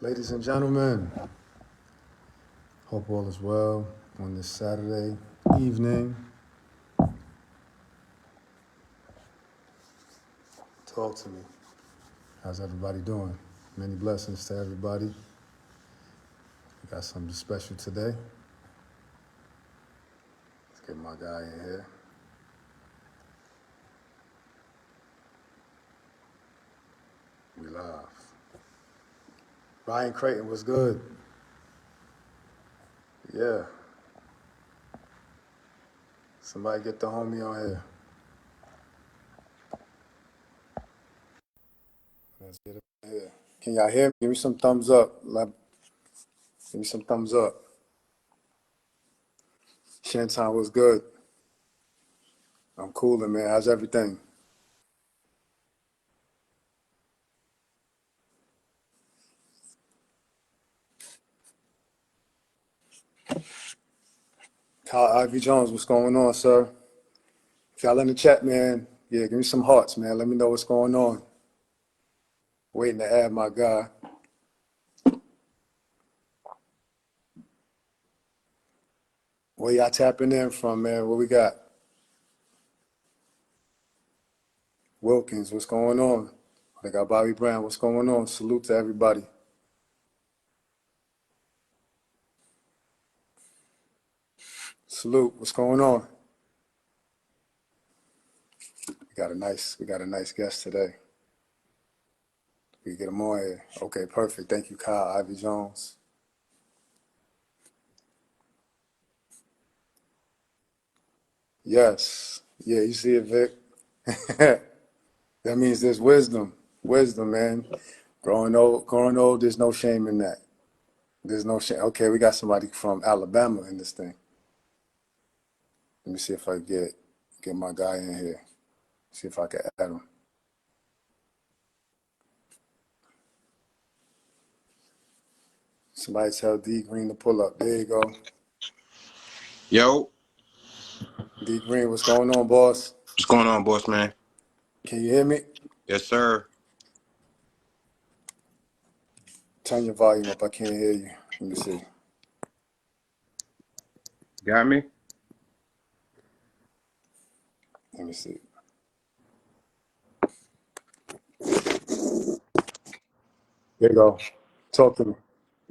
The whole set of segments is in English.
Ladies and gentlemen, hope all is well on this Saturday evening. Talk to me. How's everybody doing? Many blessings to everybody. We got something special today. Let's get my guy in here. We live. Ryan Creighton was good. Yeah. Somebody get the homie on here. Let's get him here. Can y'all hear me? Give me some thumbs up. Give me some thumbs up. Shanton was good. I'm cooling, man. How's everything? Kyle Ivy Jones, what's going on, sir? If y'all in the chat, man, yeah, give me some hearts, man. Let me know what's going on. Waiting to add my guy. Where y'all tapping in from, man? What we got? Wilkins, what's going on? I got Bobby Brown, what's going on? Salute to everybody. Salute, what's going on? We got a nice guest today. We get him on here. Okay, perfect. Thank you, Kyle Ivy Jones. Yes. Yeah, you see it, Vic? That means there's wisdom. Wisdom, man. Growing old, there's no shame in that. There's no shame. Okay, we got somebody from Alabama in this thing. Let me see if I get my guy in here. See if I can add him. Somebody tell D Green to pull up. There you go. Yo, D Green, what's going on, boss? what's going on, boss man? Can you hear me? Yes, sir. Turn your volume up. I can't hear you. Let me see. Got me? Let me see. There you go. Talk to me.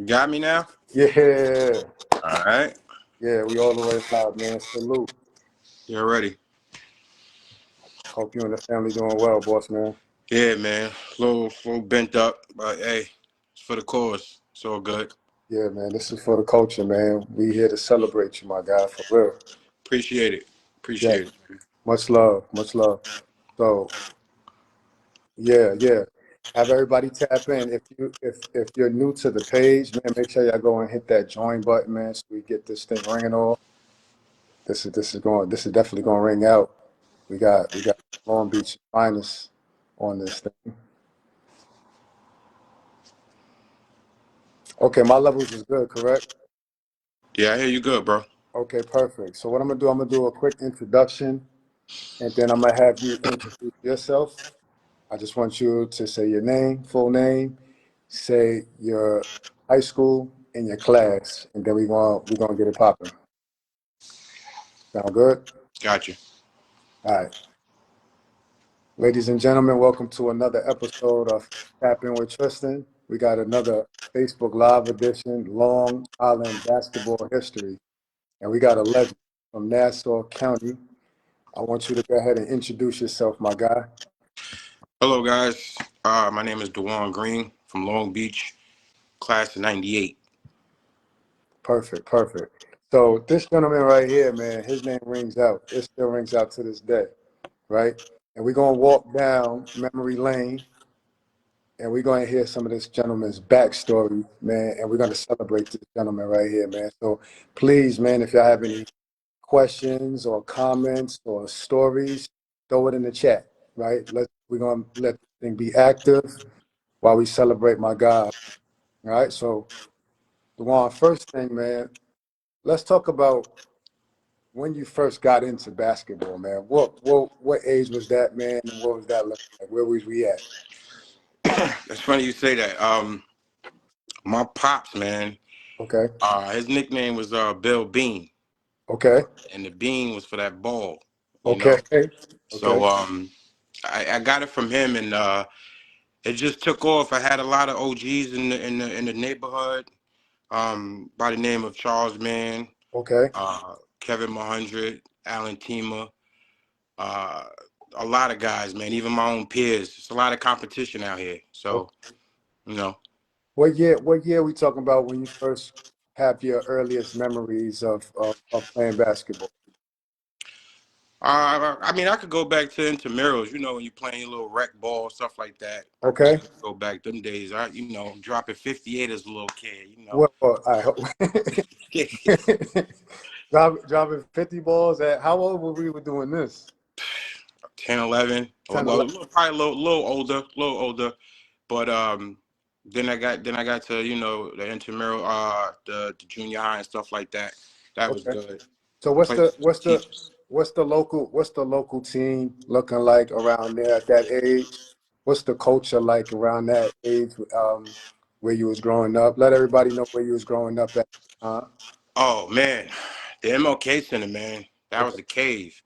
Got me now? Yeah. All right. Yeah, we all the way loud, man. Salute. You're ready. Hope you and the family doing well, boss, man. Yeah, man. A little bent up, but hey, it's for the cause. It's all good. Yeah, man. This is for the culture, man. We here to celebrate you, my guy, for real. Appreciate it. Yeah. Appreciate it. Much love. Much love. So, yeah. Have everybody tap in. If you're new to the page, man, make sure y'all go and hit that join button, man, so we get this thing ringing off. This is definitely gonna ring out. We got Long Beach finest on this thing. Okay, my levels is good, correct? Yeah, I hear you good, bro. Okay, perfect. So what I'm gonna do a quick introduction, and then I'm gonna have you introduce yourself. I just want you to say your name, full name, say your high school and your class, and then we're gonna get it popping. Sound good? Got you. All right. Ladies and gentlemen, welcome to another episode of Tap In with Tristan. We got another Facebook Live edition, Long Island basketball history. And we got a legend from Nassau County. I want you to go ahead and introduce yourself, my guy. Hello, guys. My name is Duane Green from Long Beach, class of '98. Perfect. So this gentleman right here, man, his name rings out. It still rings out to this day, right? And we're going to walk down memory lane, and we're going to hear some of this gentleman's backstory, man, and we're going to celebrate this gentleman right here, man. So please, man, if y'all have any questions or comments or stories, throw it in the chat, right? We're going to let this thing be active while we celebrate my God, all right? So, Duane, first thing, man, let's talk about when you first got into basketball, man. What age was that, man, and what was that looking like? Where was we at? That's funny you say that. My pops, man. Okay. His nickname was Bill Bean, Okay. and the bean was for that ball, you Okay. know. Okay. So I got it from him, and it just took off. I had a lot of OGs in the neighborhood, by the name of Charles Mann, Okay. Kevin Mahundred, Alan Tima, uh, a lot of guys, man. Even my own peers. It's a lot of competition out here. Okay. So you know, What year we talking about when you first have your earliest memories of playing basketball? I mean, I could go back to intramurals. You know, when you're playing your little rec ball, stuff like that. I could Okay. go back them days. Dropping 58 as a little kid. Well, I hope dropping 50 balls at how old were we doing this? 10, 11, or 10, 11. probably a little older. But then I got to the intramural, the junior high and stuff like that. That was Okay. good. So I played for some teams. what's the local team looking like around there at that age? What's the culture like around that age, where you was growing up? Let everybody know where you was growing up at. Oh man, the MLK Center, man. That was Okay. a cave.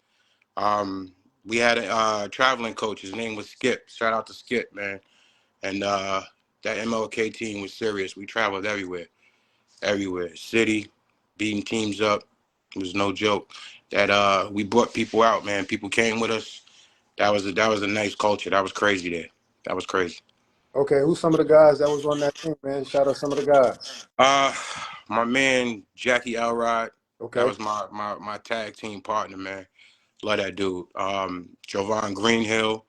Um, we had a traveling coach. His name was Skip. Shout out to Skip, man. And that MLK team was serious. We traveled everywhere, everywhere. City, beating teams up. It was no joke. That we brought people out, man. People came with us. That was a nice culture. That was crazy there. That was crazy. Okay. Who's some of the guys that was on that team, man? Shout out some of the guys. Uh, my man Jackie Elrod. That Okay. was my tag team partner, man. Love that dude. Jovan Greenhill.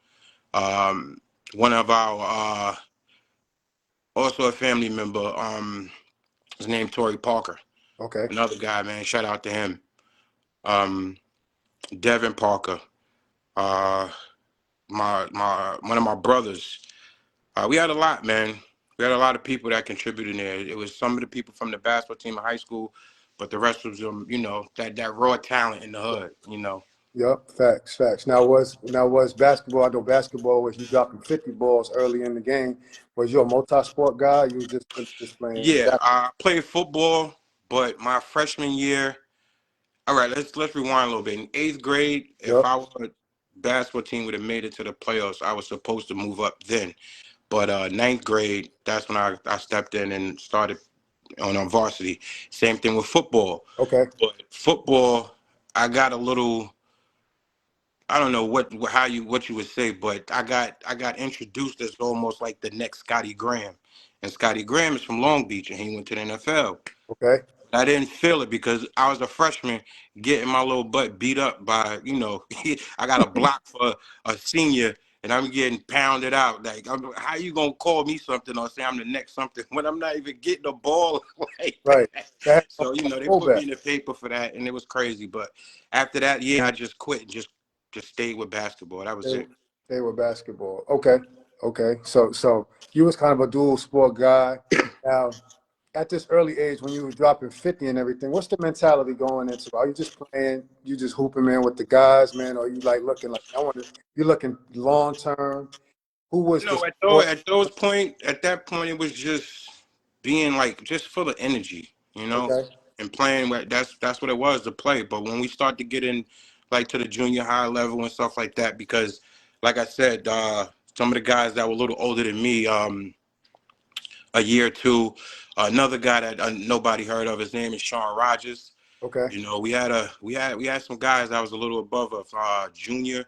Um, one of our also a family member. His name Torrey Parker. Okay. Another guy, man. Shout out to him. Um, Devin Parker. Uh, my one of my brothers. We had a lot, man. We had a lot of people that contributed there. It was some of the people from the basketball team in high school, but the rest was that raw talent in the hood. Yep, facts, facts. Now was basketball. I know basketball was you dropping 50 balls early in the game. Was you a multi-sport guy? You was just really just playing Yeah, basketball. I played football, but my freshman year. All right, let's rewind a little bit. In eighth grade, if Yep. our basketball team would have made it to the playoffs, I was supposed to move up then. But ninth grade, that's when I stepped in and started on varsity. Same thing with football. Okay. But football, I got a little. I don't know what you would say, but I got introduced as almost like the next Scotty Graham, and Scotty Graham is from Long Beach, and he went to the NFL. Okay. I didn't feel it because I was a freshman getting my little butt beat up by, I got a block for a senior and I'm getting pounded out. Like, how you going to call me something or say I'm the next something when I'm not even getting the ball like Right. that? That So, they put me fullback. in the paper for that and it was crazy. But after that year, I just quit and just stayed with basketball. That was They, it. they were basketball. Okay. Okay. So you was kind of a dual sport guy. Now, at this early age, when you were dropping 50 and everything, what's the mentality going into? Are you just playing? You just hooping, man, with the guys, man? Or you like looking like I want to? You looking long term? Who was the No, sport? at that point, it was just being like just full of energy, Okay. and playing. That's what it was to play. But when we start to get in, like to the junior high level and stuff like that, because, like I said, some of the guys that were a little older than me, a year or two, another guy that nobody heard of, his name is Sean Rogers. Okay. We had some guys that was a little above us, junior.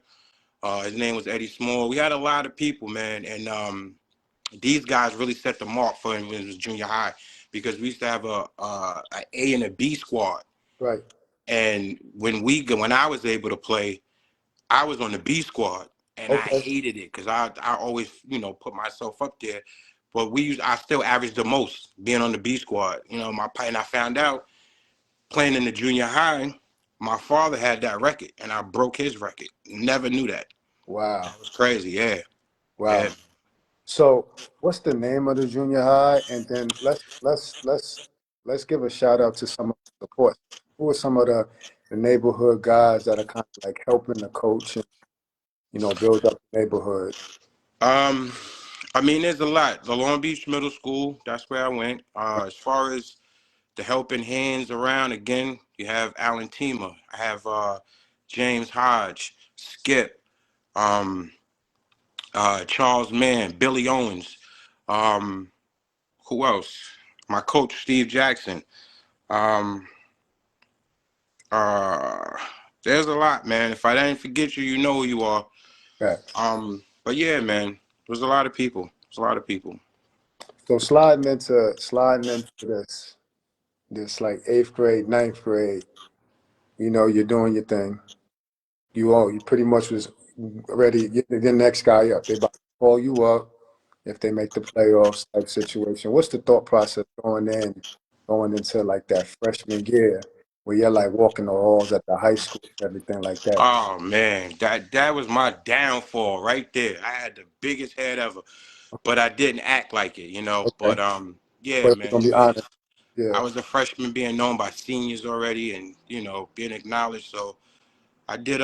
His name was Eddie Small. We had a lot of people, man, and these guys really set the mark for him when it was junior high because we used to have a and a B squad. Right. And when I was able to play, I was on the B squad, and I Okay. hated it because I always put myself up there. But I still averaged the most being on the B squad. And I found out playing in the junior high, my father had that record, and I broke his record. Never knew that. Wow. That was crazy. Yeah, Wow. yeah. So, what's the name of the junior high? And then let's give a shout out to some of the support. Who are some of the neighborhood guys that are kind of like helping the coach and build up the neighborhood? Um, I mean, there's a lot. The Long Beach Middle School, that's where I went. As far as the helping hands around, again, you have Alan Tima. I have James Hodge, Skip, um, Charles Mann, Billy Owens. Um, who else? My coach, Steve Jackson. Um, uh, there's a lot, man. If I didn't forget you, you know who you are. Facts. But yeah, man, there's a lot of people. There's a lot of people. So sliding into this like eighth grade, ninth grade, you're doing your thing. You pretty much was ready. You're the next guy up. They about to call you up if they make the playoffs type situation. What's the thought process going into like that freshman year where you're like walking the halls at the high school and everything like that? Oh man, that was my downfall right there. I had the biggest head ever, but I didn't act like it, you know. Okay, But yeah, but we're man, gonna be honest. I Yeah, was a freshman being known by seniors already, and being acknowledged. So I did.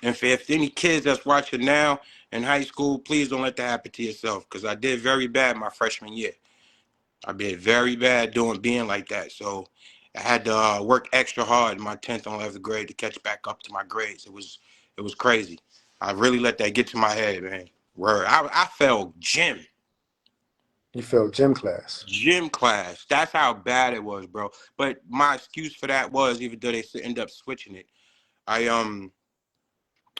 And if any kids that's watching now in high school, please don't let that happen to yourself, because I did very bad my freshman year. I did very bad being like that. So I had to work extra hard in my 10th and 11th grade to catch back up to my grades. It was crazy. I really let that get to my head, man. Where I failed you failed gym class. gym class. That's how bad it was, bro. But my excuse for that was, even though they end up switching it, I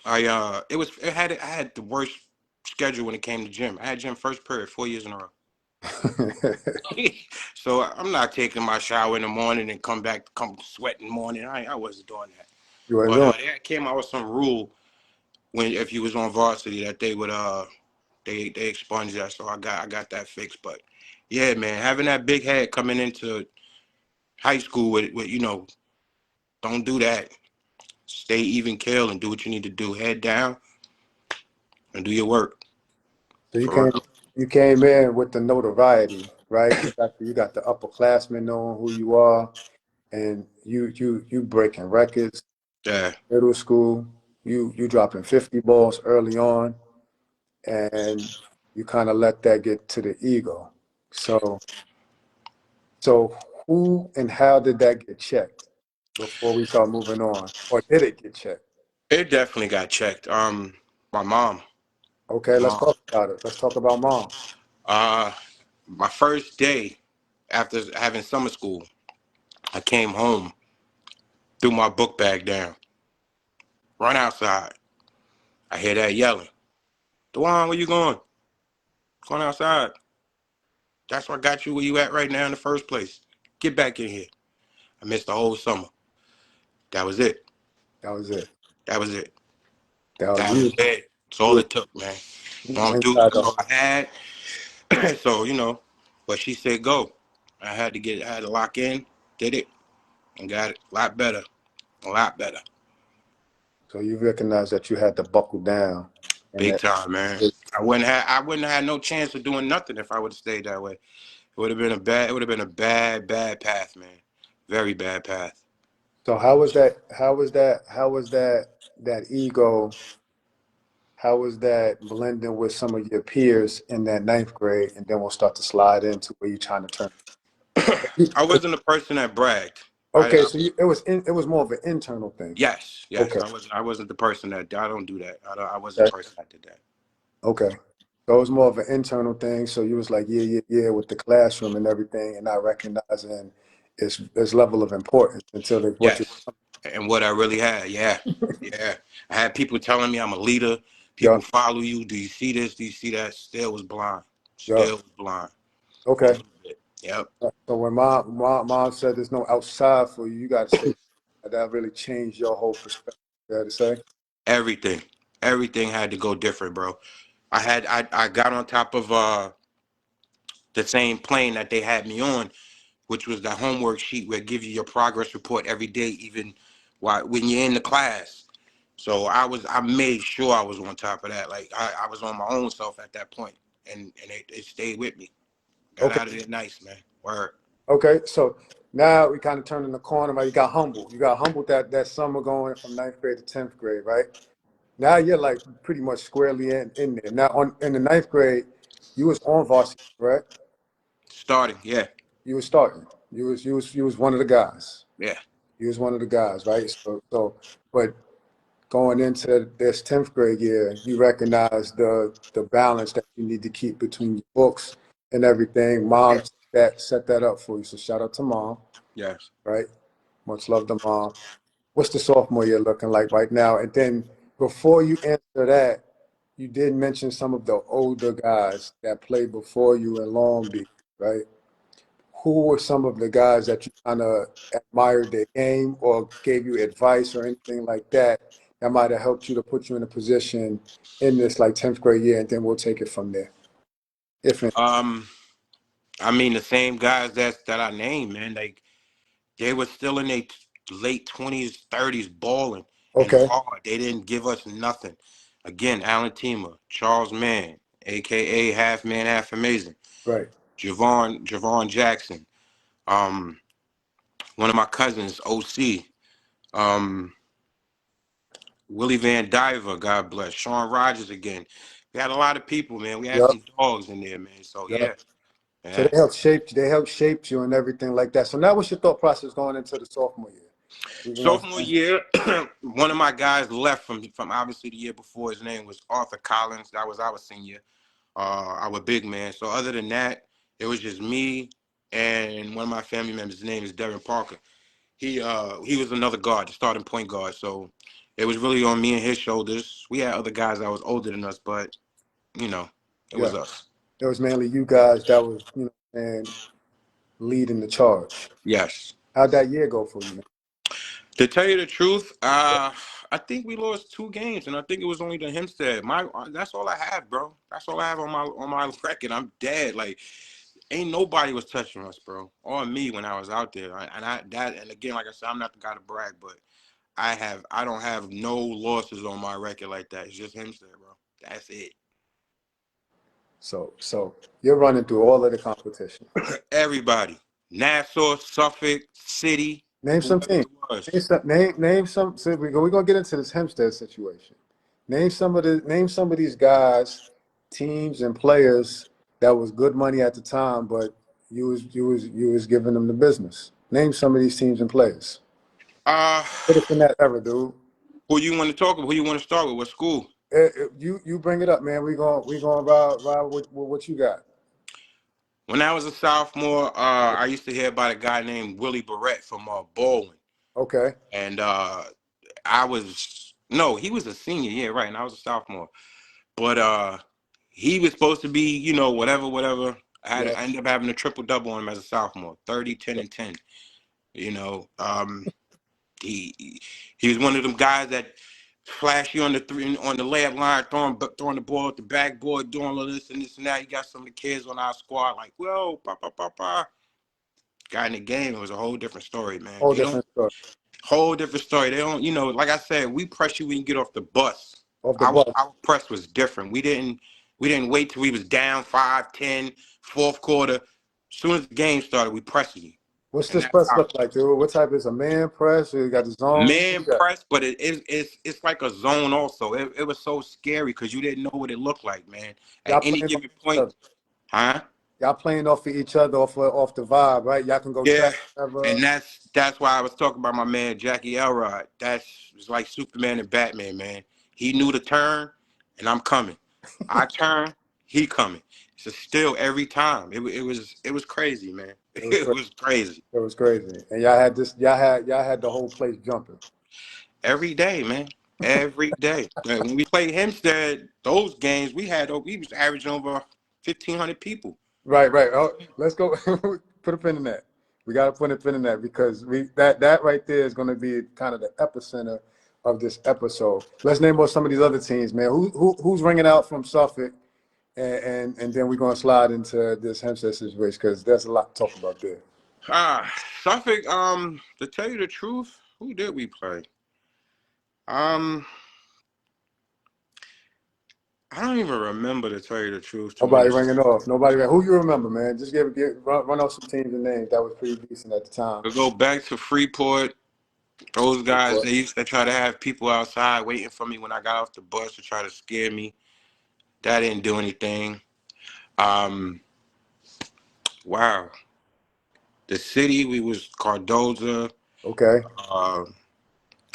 I had the worst schedule when it came to gym. I had gym first period 4 years in a row. So I'm not taking my shower in the morning and come sweat in the morning. I wasn't doing that. You weren't But doing. they came out with some rule when if you was on varsity that they would they expunge that. So I got that fixed. But yeah, man, having that big head coming into high school with don't do that. Stay even keel and do what you need to do. Head down and do your work So you for came real. you came in with the notoriety, right? You got the upperclassmen knowing who you are, and you breaking records, Yeah. middle school. You dropping 50 balls early on, and you kind of let that get to the ego. So who and how did that get checked before we start moving on, or did it get checked? It definitely got checked. My mom. Okay, My let's mom. talk about it. Let's talk about mom. Uh, my first day after having summer school, I came home, threw my book bag down, run outside. I hear that yelling. Duane, where you going? Going outside. That's what got you where you at right now in the first place. Get back in here. I missed the whole summer. That was it. That was it. That was it. That was That was you. it. That's You all was it took, man. Mom dudes, inside that's the all I had. So, but she said go. I had to lock in, did it, and got it a lot better. A lot better. So you recognize that you had to buckle down and Big that time, man. I wouldn't have had no chance of doing nothing if I would have stayed that way. It would have been a bad, bad path, man. Very bad path. so how was that ego, how was that blending with some of your peers in that ninth grade, and then we'll start to slide into where you're trying to turn. I wasn't a person that bragged. Okay, so it was more of an internal thing. Yes. Okay, I wasn't the person that I don't do that. I wasn't okay, the person that did that. okay. So it was more of an internal thing. So you was like, yeah, yeah, yeah, with the classroom and everything, and not recognizing its level of importance until they brought you. Yes, and what I really had, yeah, yeah. I had people telling me I'm a leader. People Yup, follow you. Do you see this? Do you see that? Still was blind. yup. Still was blind. All Okay. of it. Yep. So when mom said there's no outside for you, you got to say that really changed your whole perspective. You got to say, Everything. Everything had to go different, bro. I got on top of the same plane that they had me on, which was the homework sheet where it gives you your progress report every day, even when you're in the class. So I made sure I was on top of that. Like I was on my own self at that point, and it stayed with me. Got okay, out of there nice, man. Word. okay. So now we kind of turning the corner. Right? You got humbled. You got humbled that summer going from ninth grade to 10th grade, right? Now you're like pretty much squarely in there. Now in the ninth grade, You was on varsity, correct? Starting, yeah, You was starting. You was one of the guys. yeah, You was one of the guys, right? But going into this 10th grade year, you recognize the balance that you need to keep between your books and everything. Mom set that up for you. So shout out to mom, yes. right? Much love to mom. What's the sophomore year looking like right now? And then before you answer that, you did mention some of the older guys that played before you in Long Beach, right? Who were some of the guys that you kind of admired their game or gave you advice or anything like that that might have helped you to put you in a position in this like 10th grade year, and then we'll take it from there. If any. Um, I mean the same guys that I named, man. Like they were still in their late 20s, 30s, balling and Okay, hard. They didn't give us nothing. Again, Alan Tima, Charles Mann, aka Half Man, Half Amazing, right. Javon Jackson, um, one of my cousins, OC, um, Willie Van Diver, God bless, Sean Rogers again. We had a lot of people, man. We had Yep, some dogs in there, man. So yep. yeah, So yeah. they helped shape you and everything like that. So now what's your thought process going into the sophomore year? You know what Sophomore I'm saying? year, one of my guys left from obviously the year before. His name was Arthur Collins. That was our senior, our big man. So other than that, it was just me and one of my family members. His name is Devin Parker. He was another guard, the starting point guard. So it was really on me and his shoulders. We had other guys that was older than us, but you know, it Yeah, was us. it was mainly you guys that was, and leading the charge. Yes. How'd that year go for you, man? To tell you the truth, I think we lost 2 games, and I think it was only to Hempstead. That's all I have, bro. That's all I have on my record. I'm dead. Like, ain't nobody was touching us, bro, or me when I was out there. And again, like I said, I'm not the guy to brag, but I don't have no losses on my record like that. It's just Hempstead, bro. That's it. So you're running through all of the competition. Everybody, Nassau, Suffolk, City, Name some whoever teams. it was. Name some. So we're gonna get into this Hempstead situation. Name some of these guys, teams, and players that was good money at the time, but you was giving them the business. Name some of these teams and players. Uh, Put us in that era, dude. who you want to talk about? Who you want to start with? What school? You bring it up, man. We gonna ride with what you got. When I was a sophomore, I used to hear about a guy named Willie Barrett from Baldwin, Okay. and I was no, he was a senior, yeah, right, and I was a sophomore. But he was supposed to be, whatever, whatever. Yeah. I ended up having a triple double on him as a sophomore, 30, 10, and 10. You know, he he was one of them guys that flash you on the layup line, throwing the ball at the backboard, doing all this and this and that. You got some of the kids on our squad like, whoa, pa pa pa pa. Got in the game, it was a whole different story, man. Whole They don't different story. whole different story. They don't, like I said, we press you when you get off the bus. Off the Our bus. our press was different. We didn't wait till we was down 5-10, fourth quarter. As soon as the game started, we pressed you. What's And this that's press how look like, dude? What type is a man press? You got the zone. What man you got? press, but it's like a zone also. It was so scary because you didn't know what it looked like, man. At Y'all any playing off given each point, other. huh? Y'all playing off of each other, off the vibe, right? Y'all can go Yeah, track whenever. and that's why I was talking about my man Jackie Elrod. That's it's like Superman and Batman, man. He knew the turn, and I'm coming. I turn, he coming. So still every time, it was crazy, man. It was It crazy. was crazy It was crazy. And y'all had the whole place jumping. every day, man. Every day. When we played Hempstead, those games we was averaging over 1,500 people. Right, right. Oh, let's go. Put a pin in that. We got to put a pin in that because that right there is going to be kind of the epicenter of this episode. Let's name off some of these other teams, man. Who's ringing out from Suffolk, and then we're going to slide into this Hempstead situation because there's a lot to talk about there. Suffolk. To tell you the truth, who did we play? Um, I don't even remember to tell you the truth. To be Nobody honest, ringing off. Who you remember, man? Just run off some teams and names that was pretty decent at the time. we go back to Freeport. Those guys, they used to try to have people outside waiting for me when I got off the bus to try to scare me. That didn't do anything. Um, wow. The city we was Cardoza. Okay. Uh,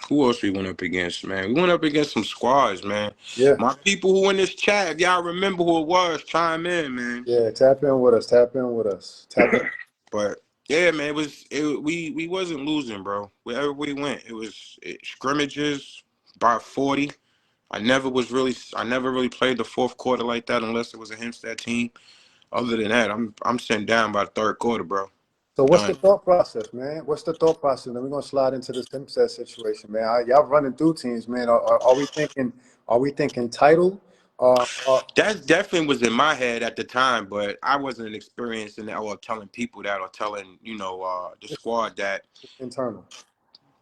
who else we went up against, man? We went up against some squads, man. Yeah. My people who in this chat, if y'all remember who it was, chime in, man. Yeah. Tap in with us. Tap in with us. Tap in. But yeah, man, we wasn't losing, bro. Wherever we went, scrimmages by 40. I never really played the fourth quarter like that unless it was a Hempstead team. Other than that, I'm sitting down by the third quarter, bro. So what's the Done. thought process, man? What's the thought process? And we're gonna slide into this Simset situation, man. Y'all running through teams, man. Are we thinking? Are we thinking title? That definitely was in my head at the time, but I wasn't experienced in that or telling people that or telling, the It's squad that. internal.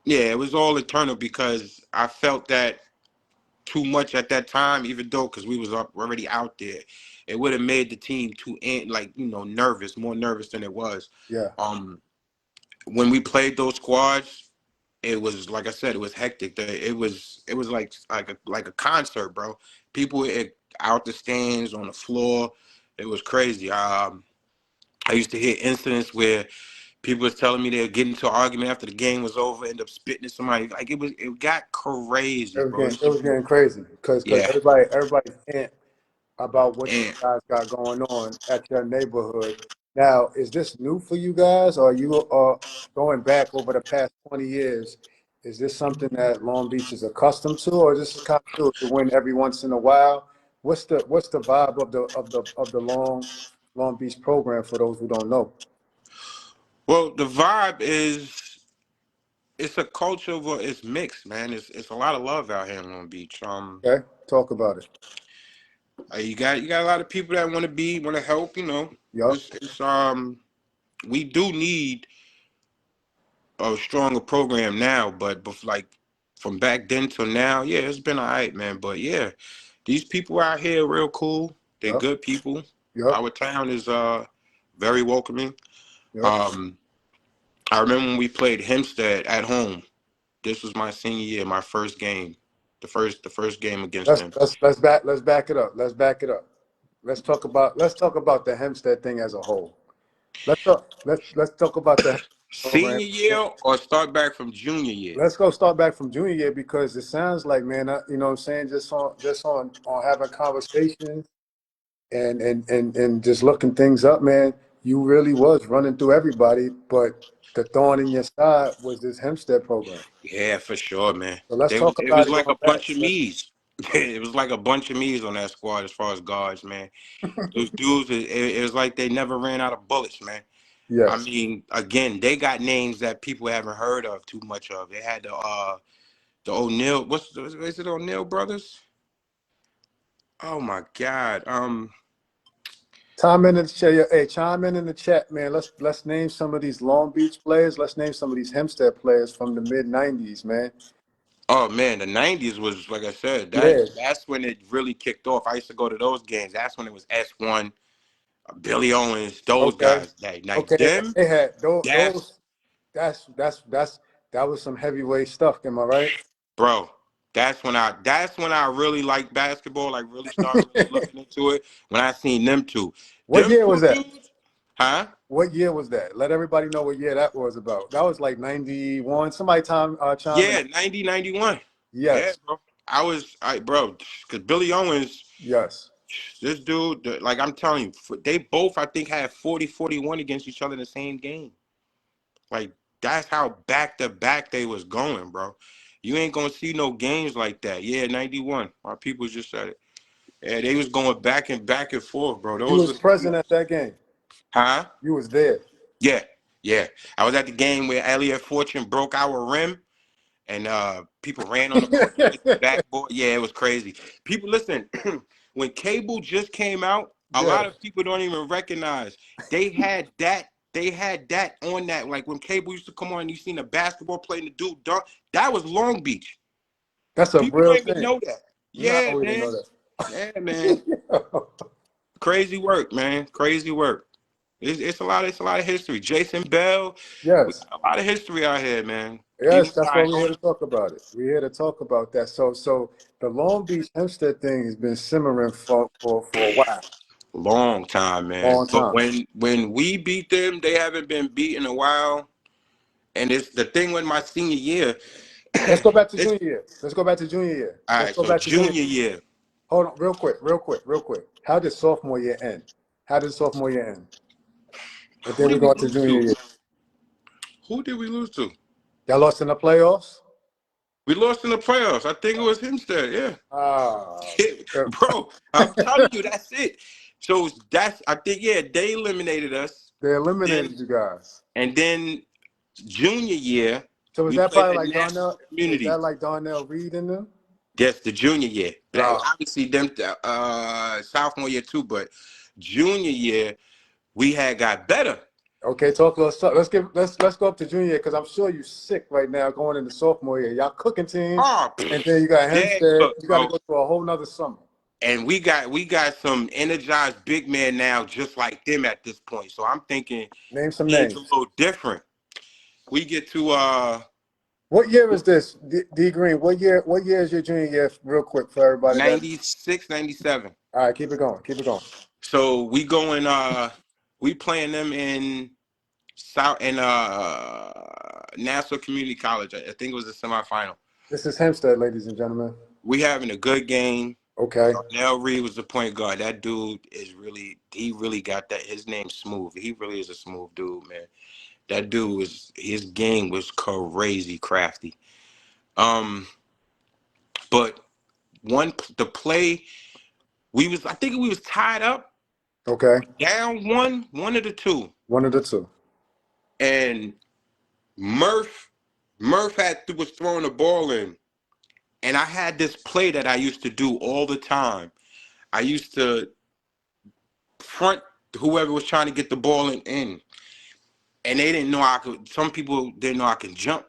Yeah, it was all internal because I felt that too much at that time, even though because we was already out there, it would have made the team too nervous, more nervous than it was. Yeah. Um, when we played those squads, it was like I said, it was hectic. It was like a concert, bro. People out the stands on the floor. It was crazy. I used to hear incidents where people was telling me they'd get into an argument after the game was over, end up spitting at somebody. Like it got crazy, bro. It's It was people, getting crazy because yeah, everybody's in about what you and guys got going on at your neighborhood. Now, is this new for you guys, or you are going back over the past 20 years? Is this something that Long Beach is accustomed to, or this is kind of cool to win every once in a while? What's the vibe of the Long Beach program for those who don't know? well, the vibe is it's a culture of it's mixed, man. It's a lot of love out here in Long Beach. Okay, talk about it. You got a lot of people that want to help. Yup, It's we do need a stronger program now, but like from back then till now, yeah, it's been all right, man. But yeah, these people out here real cool. They're yup, good people. yup, Our town is very welcoming. yup. Um, I remember when we played Hempstead at home. This was my senior year, my first game, the first game against Let's them. let's let's back let's back it up. Let's back it up. Let's talk about the Hempstead thing as a whole. Let's talk about the program. Senior year or start back from junior year? Let's go start back from junior year because it sounds like, man, you know what I'm saying, just on having conversations and just looking things up, man, you really was running through everybody, but the thorn in your side was this Hempstead program. Yeah, for sure, man. So let's They was talk it about was it like going a back. bunch of me's. It was like a bunch of me's on that squad as far as guards, man. Those dudes, it was like they never ran out of bullets, man. I Yes. mean, again, they got names that people haven't heard of too much of. They had the O'Neal. Is it O'Neal brothers? Oh my God. Chime in the chat. Hey, chime in the chat, man. Let's name some of these Long Beach players. Let's name some of these Hempstead players from the mid '90s, man. Oh man, the '90s was like I said. Yeah. That's when it really kicked off. I used to go to those games. That's when it was S1, Billy Owens, those Okay. guys. Like Okay. them. They had That's those. That was some heavyweight stuff. Am I right? bro. That's when I really liked basketball. Like really started really looking into it. When I seen them two, What them year was two that? dudes, huh? What year was that? Let everybody know what year that was about. That was like '91. Somebody chime in. Yeah, 90, 91. Yeah, Yes. bro. Bro, because Billy Owens, Yes. this dude, like I'm telling you, they both, I think, had 40, 41 against each other in the same game. Like, that's how back to back they was going, bro. You ain't gonna see no games like that. Yeah, 91. My people just said it. Yeah, they was going back and forth, bro. You Those was was, present at that game. huh? You was there. Yeah, yeah. I was at the game where Elliot Fortune broke our rim and people ran on the court to get the backboard. Yeah, it was crazy. People, listen, when cable just came out, a lot Yes. of people don't even recognize they had that. They had that on that. Like when cable used to come on, and you seen the basketball playing the dude dunk. That was Long Beach. That's a People real don't even thing. know that. No, Yeah, we didn't man. know Yeah, man. that. Crazy work, man. Crazy work. It's a lot of history. Jason Bell, we Yes. got a lot of history out here, man. Even Yes, that's why we're here to Iona. talk about it. We're here to talk about that. So the Long Beach Hempstead thing has been simmering for a while. Long time, man. Long But time. when we beat them, they haven't been beat in a while. And it's the thing with my senior year. Let's go back to It's junior year. Let's go back to junior year. all Let's right. go So back to junior. junior year, Hold on, real quick. How did sophomore year end? How did sophomore year end? And who then we did we go into lose junior to? year. Who did we lose to? Y'all lost in the playoffs? We lost in the playoffs. I think it was Hempstead. Yeah. Ah, Bro, I'm telling you, that's it. So that's I think they eliminated us. they Then eliminated you guys. and then junior year So is we that played probably the like national Darnell? Is community. that like Darnell Reed in them? That's the junior year. But Ah, obviously them sophomore year too, but junior year we had got better. okay. Talk to us. Let's go up to junior year because I'm sure you're sick right now going into sophomore year. Y'all cooking team, Oh, and then you got dead Hempstead. cook, You got to bro. go through a whole nother summer. And we got some energized big men now, just like them at this point. So I'm thinking Name some things a names. little different. We get to What year is this, D Green? What year? What year is your junior year? Real quick for everybody that. 96, 97. All right, keep it going. Keep it going. So we playing them in South in Nassau Community College. I think it was the semifinal. This is Hempstead, ladies and gentlemen. We having a good game. Okay. Darnell Reed was the point guard. That dude he really got that. His name's Smooth. He really is a smooth dude, man. That dude his game was crazy crafty. Um, but the play I think we was tied up, Okay. down one of the two, One of the two. and Murph was throwing the ball in, and I had this play that I used to do all the time. I used to front whoever was trying to get the ball in, and they didn't know I could. Some people didn't know I could jump,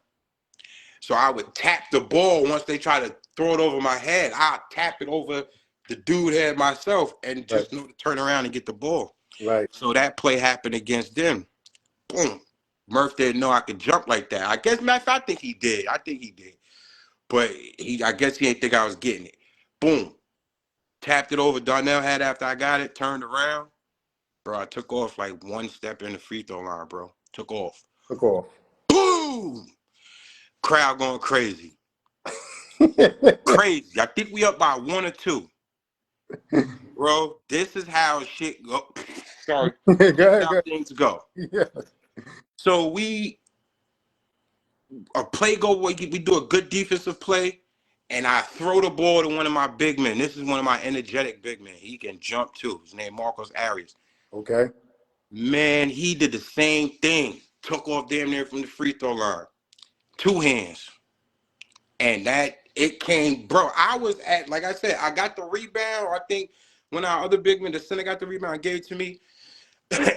so I would tap the ball once they try to throw it over my head. I tap it over the dude head myself, and Right. just know to turn around and get the ball. Right. So that play happened against them. Boom. Murph didn't know I could jump like that. I guess, matter of fact, I think he did. But I guess he didn't think I was getting it. Boom. Tapped it over. Darnell had after I got it, turned around. Bro, I took off like one step in the free throw line, bro. Took off. Took off. Boom! Crowd going crazy. Go Crazy. I think we up by 1 or 2. Bro, this is how shit go. Sorry. ahead. This is Go how ahead. things go. Yeah. So a play go, we do a good defensive play, and I throw the ball to one of my big men. This is one of my energetic big men. He can jump too. His name Marcos Arias. Okay. Man, he did the same thing. Took off damn near from the free throw line. 2 hands. And that it came, bro. I was at, like I said, I got the rebound. I think when our other big man, the center, got the rebound, gave it to me,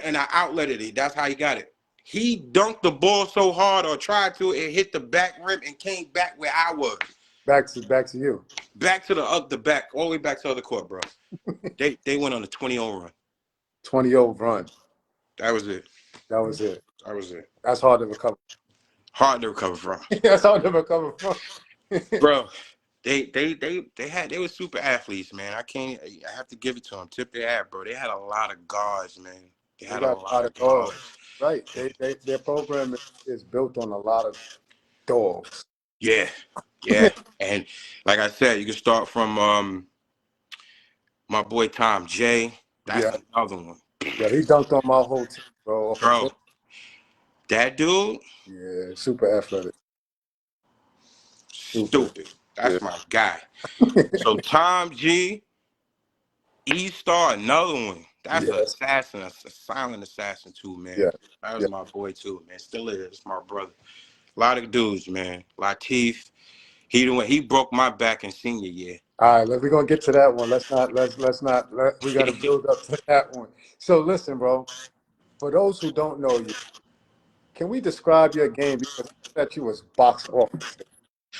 and I outletted it. That's how he got it. He dunked the ball so hard, or tried to, it hit the back rim and came back where I was. Back to you. Back to the back, all the way back to the other court, bro. They went on a 20-0 run. 20-0 run. That was it. That was it. That was it. That's hard to recover. Hard to recover from. That's hard to recover from. Bro, they were super athletes, man. I have to give it to them. Tip their hat, bro. They had a lot of guards, man. They They had a got a lot lot of of dogs. guards. Right. Their program is built on a lot of dogs. Yeah, yeah. And like I said, you can start from my boy Tom J. That's Yeah. another one. Yeah. He dunked on my whole team, bro. Off a Bro, tip. that dude, Yeah. Super athletic. Super. stupid. Yeah. That's my guy. So Tom G, E-Star, another one. That's an Yes. assassin, a silent assassin too, man. Yeah. That was Yeah. my boy too, man. Still is. My brother. A lot of dudes, man. Latif, he broke my back in senior year. All right, we're gonna get to that one. We gotta build up to that one. So listen, bro, for those who don't know you, can we describe your game? Because I bet you was box office.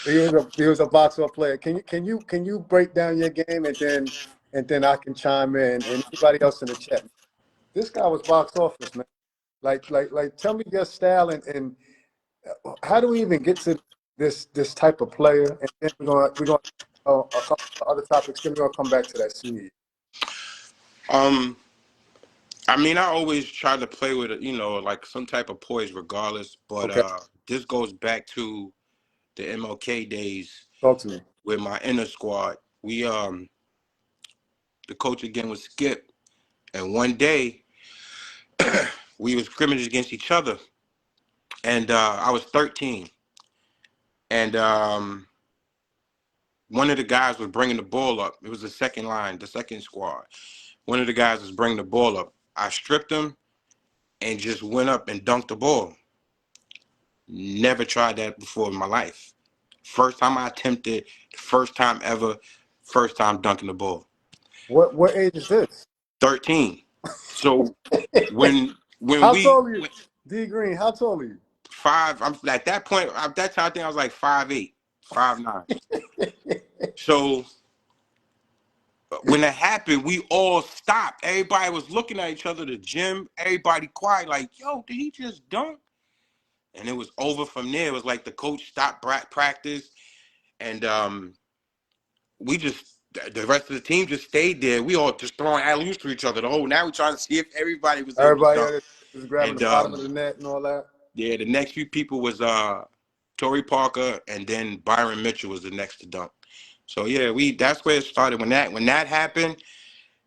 He was a box office player. Can you break down your game and then I can chime in and anybody else in the chat. This guy was box office, man. Like tell me your style and how do we even get to this type of player? And then we're gonna a couple of other topics. Then we're gonna come back to that senior year. Um, I mean, I always try to play with it, like some type of poise, regardless. But Okay, this goes back to the MLK days talk to me. with my inner squad. The coach again was Skip, and one day we was scrimmaging against each other, and I was 13, and one of the guys was bringing the ball up. It was the second line, the second squad. One of the guys was bringing the ball up. I stripped him and just went up and dunked the ball. Never tried that before in my life. First time I attempted, first time ever, first time dunking the ball. What age is this? 13. So when How we tall are you, D Green? How tall are you? five, I'm at that point, at that time I think I was like 5'8", 5'9". So when that happened, we all stopped. Everybody was looking at each other, the gym, everybody quiet, like, yo, did he just dunk? And it was over from there. It was like the coach stopped practice, and we just the rest of the team just stayed there. We all just throwing alley-oops to each other. The whole now we trying to see if everybody was able to Everybody dunk. else is grabbing And the bottom of the net and all that. yeah, the next few people was Torrey Parker, and then Byron Mitchell was the next to dunk. So yeah, that's where it started. When that happened,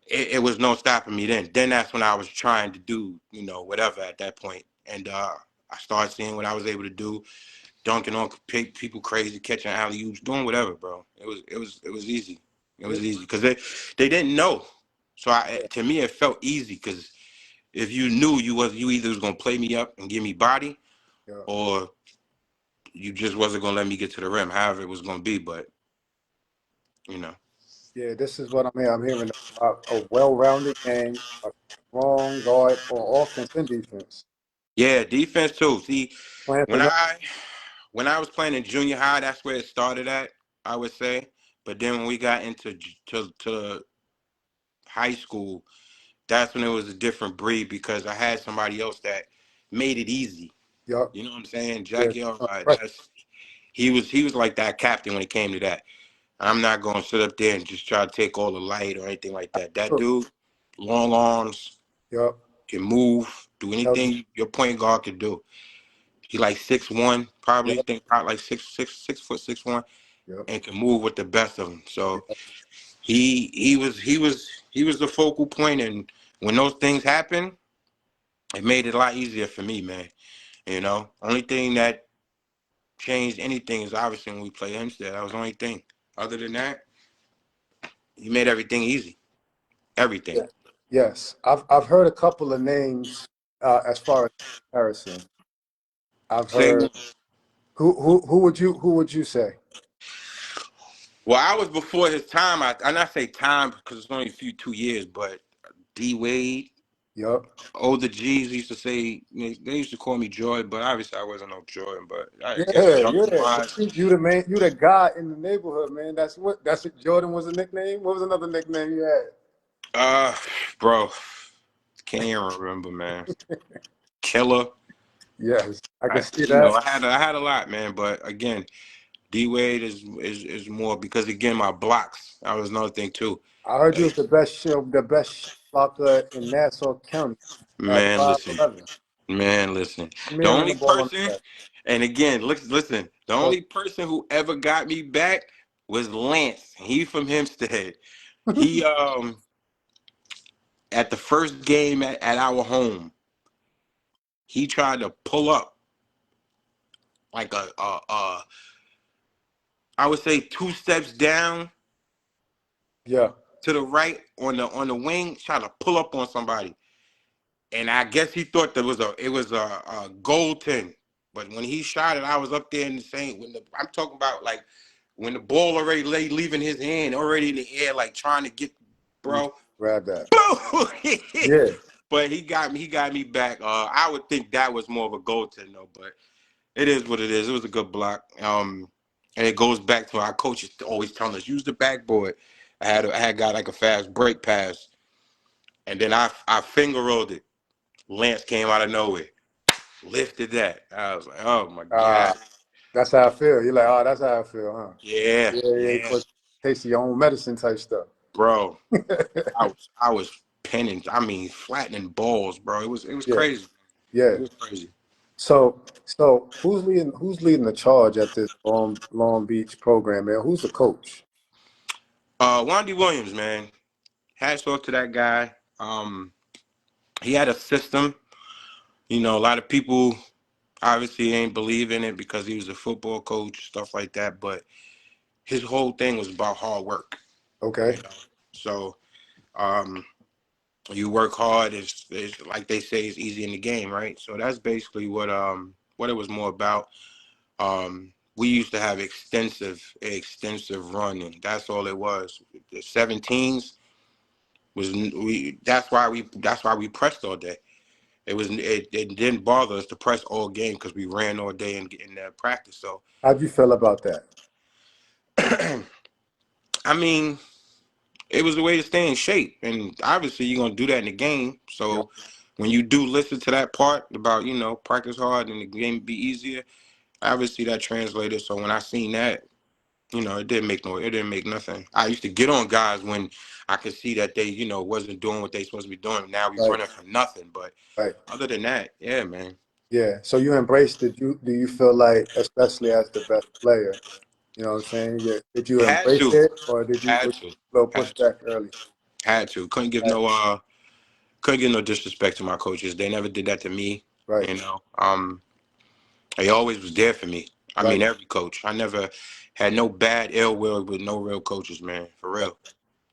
it was no stopping me then. Then that's when I was trying to do, whatever at that point. And I started seeing what I was able to do, dunking on people crazy, catching alley-oops, doing whatever, bro. It was easy. It Yeah, was easy because they didn't know. So to me, it felt easy because if you knew you either was gonna play me up and give me body, yeah, or you just wasn't gonna let me get to the rim. However it was gonna be, but you know, yeah. This is what I'm hearing. I'm hearing a well-rounded game, a strong guard on offense and defense. yeah, defense too. See, Playing for when no. I when I was playing in junior high, that's where it started at, I would say. But then when we got into to high school, that's when it was a different breed because I had somebody else that made it easy. Yup. You know what I'm saying? Yeah. Jackie Elrod, Right. he was like that captain when it came to that. I'm not gonna sit up there and just try to take all the light or anything like that. That dude, long arms, Yup. can move, do Tells you. anything your point guard can do. He like 6'1", probably Yup. think probably like 6'6", 6'1", Yup. and can move with the best of them. So Yep. he was the focal point, and when those things happen, it made it a lot easier for me, man. Only thing that changed anything is obviously when we play Hempstead. That was the only thing. Other than that, he made everything easy. Everything. Yeah. Yes. I've heard a couple of names as far as comparison. I've Say, heard who would you say? well, I was before his time. I not say time because it's only a few 2 years, but D Wade, Yup. older G's used to say they used to call me Jordan, but obviously I wasn't no Jordan. But I Yeah, guess younger yeah. wise, You the man, you the guy in the neighborhood, man. That's it. Jordan was a nickname. What was another nickname you uh, bro, can't even remember, man. Killer. had? Yes, I can I, see that. I had a lot, man. But again, D Wade is more because again my blocks. That was another thing too. I heard you Uh, was the best shot blocker in Nassau County at man, listen, 5'11". man, listen. The Man on the only ball on person, the and again, listen. The back. only person who ever got me back was Lance. He from Hempstead. He at the first game at our home, he tried to pull up like I would say 2 steps down Yeah, to the right on the wing, trying to pull up on somebody. And I guess he thought it was a goaltend. But when he shot it, I was up there in the same. I'm talking about like when the ball already lay leaving his hand, already in the air, like trying to get, you bro. grab that. Boom! Yeah, But he got me. He got me back. I would think that was more of a goaltend though, but it is what it is. It was a good block. And it goes back to our coaches always telling us use the backboard. I had got like a fast break pass, and then I finger rolled it. Lance came out of nowhere, lifted that. I was like, oh my uh, god, that's how I feel. You're like, oh, that's how I feel, huh? yeah, Yeah, yeah. yeah, For taste of your own medicine type stuff. bro. I was pinning. I mean, flattening balls, bro. It was Yeah, crazy. yeah. It was crazy. So who's leading the charge at this Long Beach program, man? Who's the coach? Wandy Williams, man. Hats off to that guy. He had a system. You know, a lot of people obviously ain't believe in it because he was a football coach, stuff like that. But his whole thing was about hard work. You Okay. know, so um, you work hard. It's like they say, it's easy in the game, right? So that's basically what it was more about. We used to have extensive running. That's all it was. The 17s was we. That's why we pressed all day. It didn't bother us to press all game because we ran all day and in that practice. So How'd you feel about that? I mean, it was a way to stay in shape, and obviously you're gonna do that in the game. Yeah. So when you do listen to that part about practice hard and the game be easier, obviously that translated. So when I seen that, it didn't make nothing. I used to get on guys when I could see that they wasn't doing what they supposed to be doing. Now we Right. running for nothing. But Right. other than that, yeah, man, Yeah. So you embraced it. Do you feel like, especially as the best player, you know what I'm saying? Did you had embrace to, it, or did you had was to, you a little had to, pushback early? had to. Right. Couldn't give no disrespect to my coaches. They never did that to me. Right. You know, they always was there for me. I Right. mean, every coach. I never had no bad ill will with no real coaches, man. For That, real.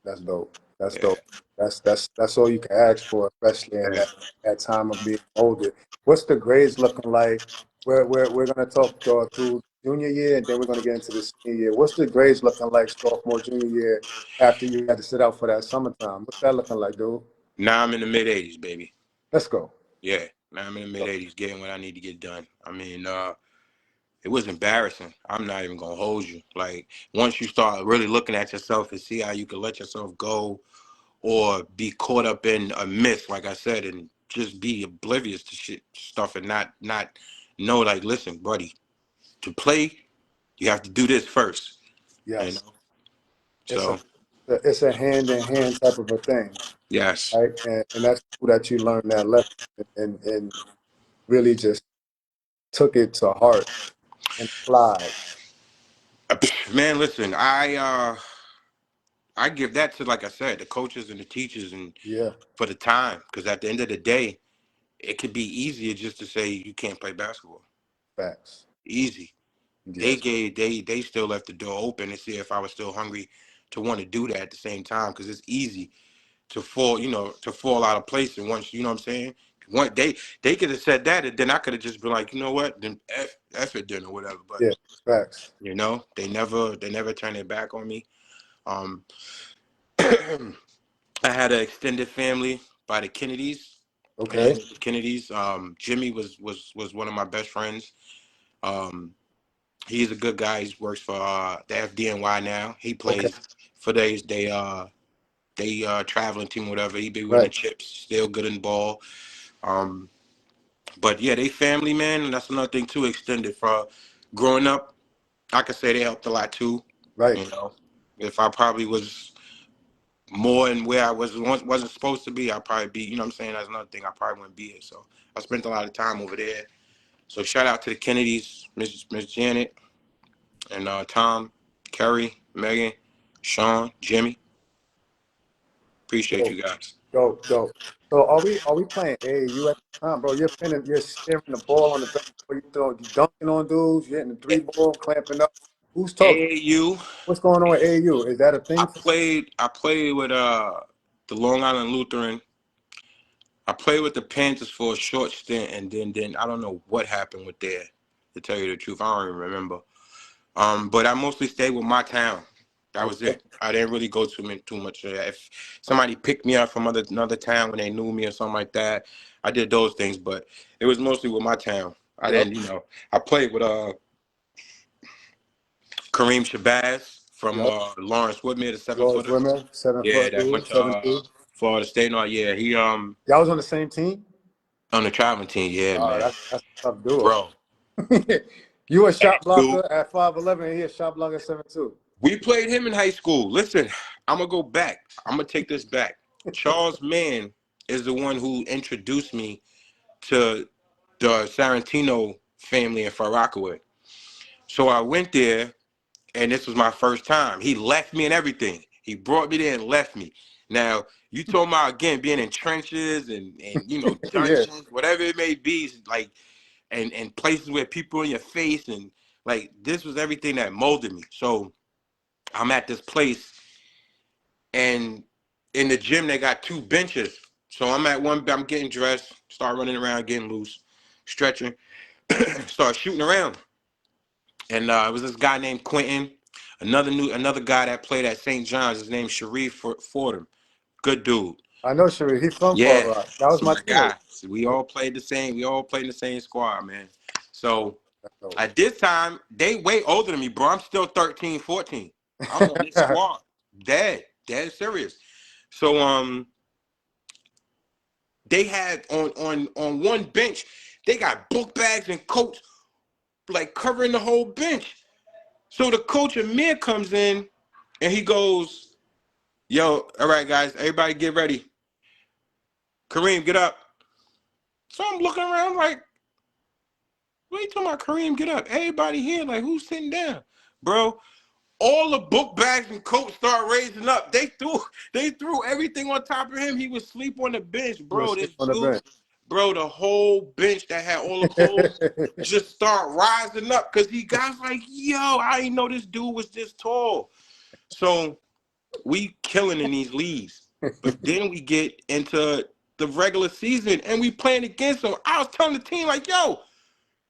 that's dope. That's Yeah. dope. That's all you can ask for, especially in Yeah. that time of being molded. What's the grades looking like? We're gonna talk through junior year, and then we're gonna get into the senior year. What's the grades looking like sophomore, junior year after you had to sit out for that summertime? What's that looking like, dude? Now I'm in the mid 80s, baby. Let's go. Yeah. Now I'm in the mid 80s, getting what I need to get done. I mean, it was embarrassing. I'm not even gonna hold you. Like once you start really looking at yourself and see how you can let yourself go or be caught up in a myth, like I said, and just be oblivious to shit stuff and not know, like, listen, buddy, to play, you have to do this first. You Yes, know? it's a So it's a hand in hand type of a thing, yes. right? And that's cool that you learned that lesson and really just took it to heart and applied. Man, listen, I give that to, like I said, the coaches and the teachers and Yeah, for the time. Because at the end of the day, it could be easier just to say you can't play basketball. facts. Easy. Yes, They still left the door open to see if I was still hungry to want to do that at the same time because it's easy to fall out of place. And once you know what I'm saying, one they could have said that, and then I could have just been like, you know what, then f it then or whatever. But yeah, facts. they never turned their back on me. Um, I had an extended family by the Kennedys. My name Okay, is the Kennedys. Jimmy was one of my best friends. Um, he's a good guy. He works for the FDNY now. He okay, plays for they traveling team, whatever. He be winning right. chips, still good in the ball. Um, but yeah, they family, man, and that's another thing too. Extended for growing up, I could say they helped a lot too. Right. You know, if I probably was more in where I wasn't supposed to be, I'd probably be. You know what I'm saying? That's another thing. I probably wouldn't be here. So I spent a lot of time over there. So shout out to the Kennedys, Miss Janet, and Tom, Kerry, Megan, Sean, Jimmy. Appreciate Dope, you guys. dope, dope. So are we playing AAU at the time, bro? You're steering the ball on the basketball. You dunking on dudes. You're hitting the three ball, clamping up. Who's talking? AAU. What's going on with AAU? Is that a I thing for? played. I played with the Long Island Lutheran. I played with the Panthers for a short stint, and then I don't know what happened with there. To tell you the truth, I don't even remember. But I mostly stayed with my town. That was Okay, it. I didn't really go too much. If somebody picked me up from another town when they knew me or something like that, I did those things. But it was mostly with my town. I yep, didn't. I played with Kareem Shabazz from yep. Lawrence Woodmere, the seven Lawrence footer. Wimmer, seven Yeah, foot that went dude, to 7'2". Florida State. No, yeah, he Y'all was on the same team? on the traveling team. Yeah, Oh, man, that's a tough duo. bro. You a shot Dude, blocker at 5'11", and he a shot blocker at 7'2". we played him in high school. Listen, I'm gonna go back. I'm gonna take this back. Charles Mann is the one who introduced me to the Sarantino family in Far Rockaway. So I went there, and this was my first time. He left me and everything. He brought me there and left me. Now, you talking about, again, being in trenches and Yeah, dungeons, whatever it may be, like, and places where people in your face, and like, this was everything that molded me. So I'm at this place, and in the gym they got two benches. So I'm at one, I'm getting dressed, start running around, getting loose, stretching, start shooting around. And it was this guy named Quentin, another guy that played at St. John's. His name's Sharif Fordham. Good dude. I know Sheree. He from Far Yeah, Rock. That was it's my my teammate. guy. So we all played the same. We all played in the same squad, man. So That's dope. at this time, they way older than me, bro. I'm still 13, 14. I'm on this squad. Dead serious. So they had on one bench, they got book bags and coats like covering the whole bench. So the coach Amir comes in and he goes, "Yo, all right, guys, everybody get ready. Kareem, get up." So I'm looking around like, what are you talking about, Kareem? Get up. Everybody here, like, who's sitting down? Bro, all the book bags and coats start raising up. They threw everything on top of him. He was asleep on the bench, You was bro. sleep This on the dude, bench. bro, the whole bench that had all the clothes just start rising up because he got like, yo, I didn't know this dude was this tall. So we killing in these leagues. But then we get into the regular season and we playing against him. I was telling the team, like, yo,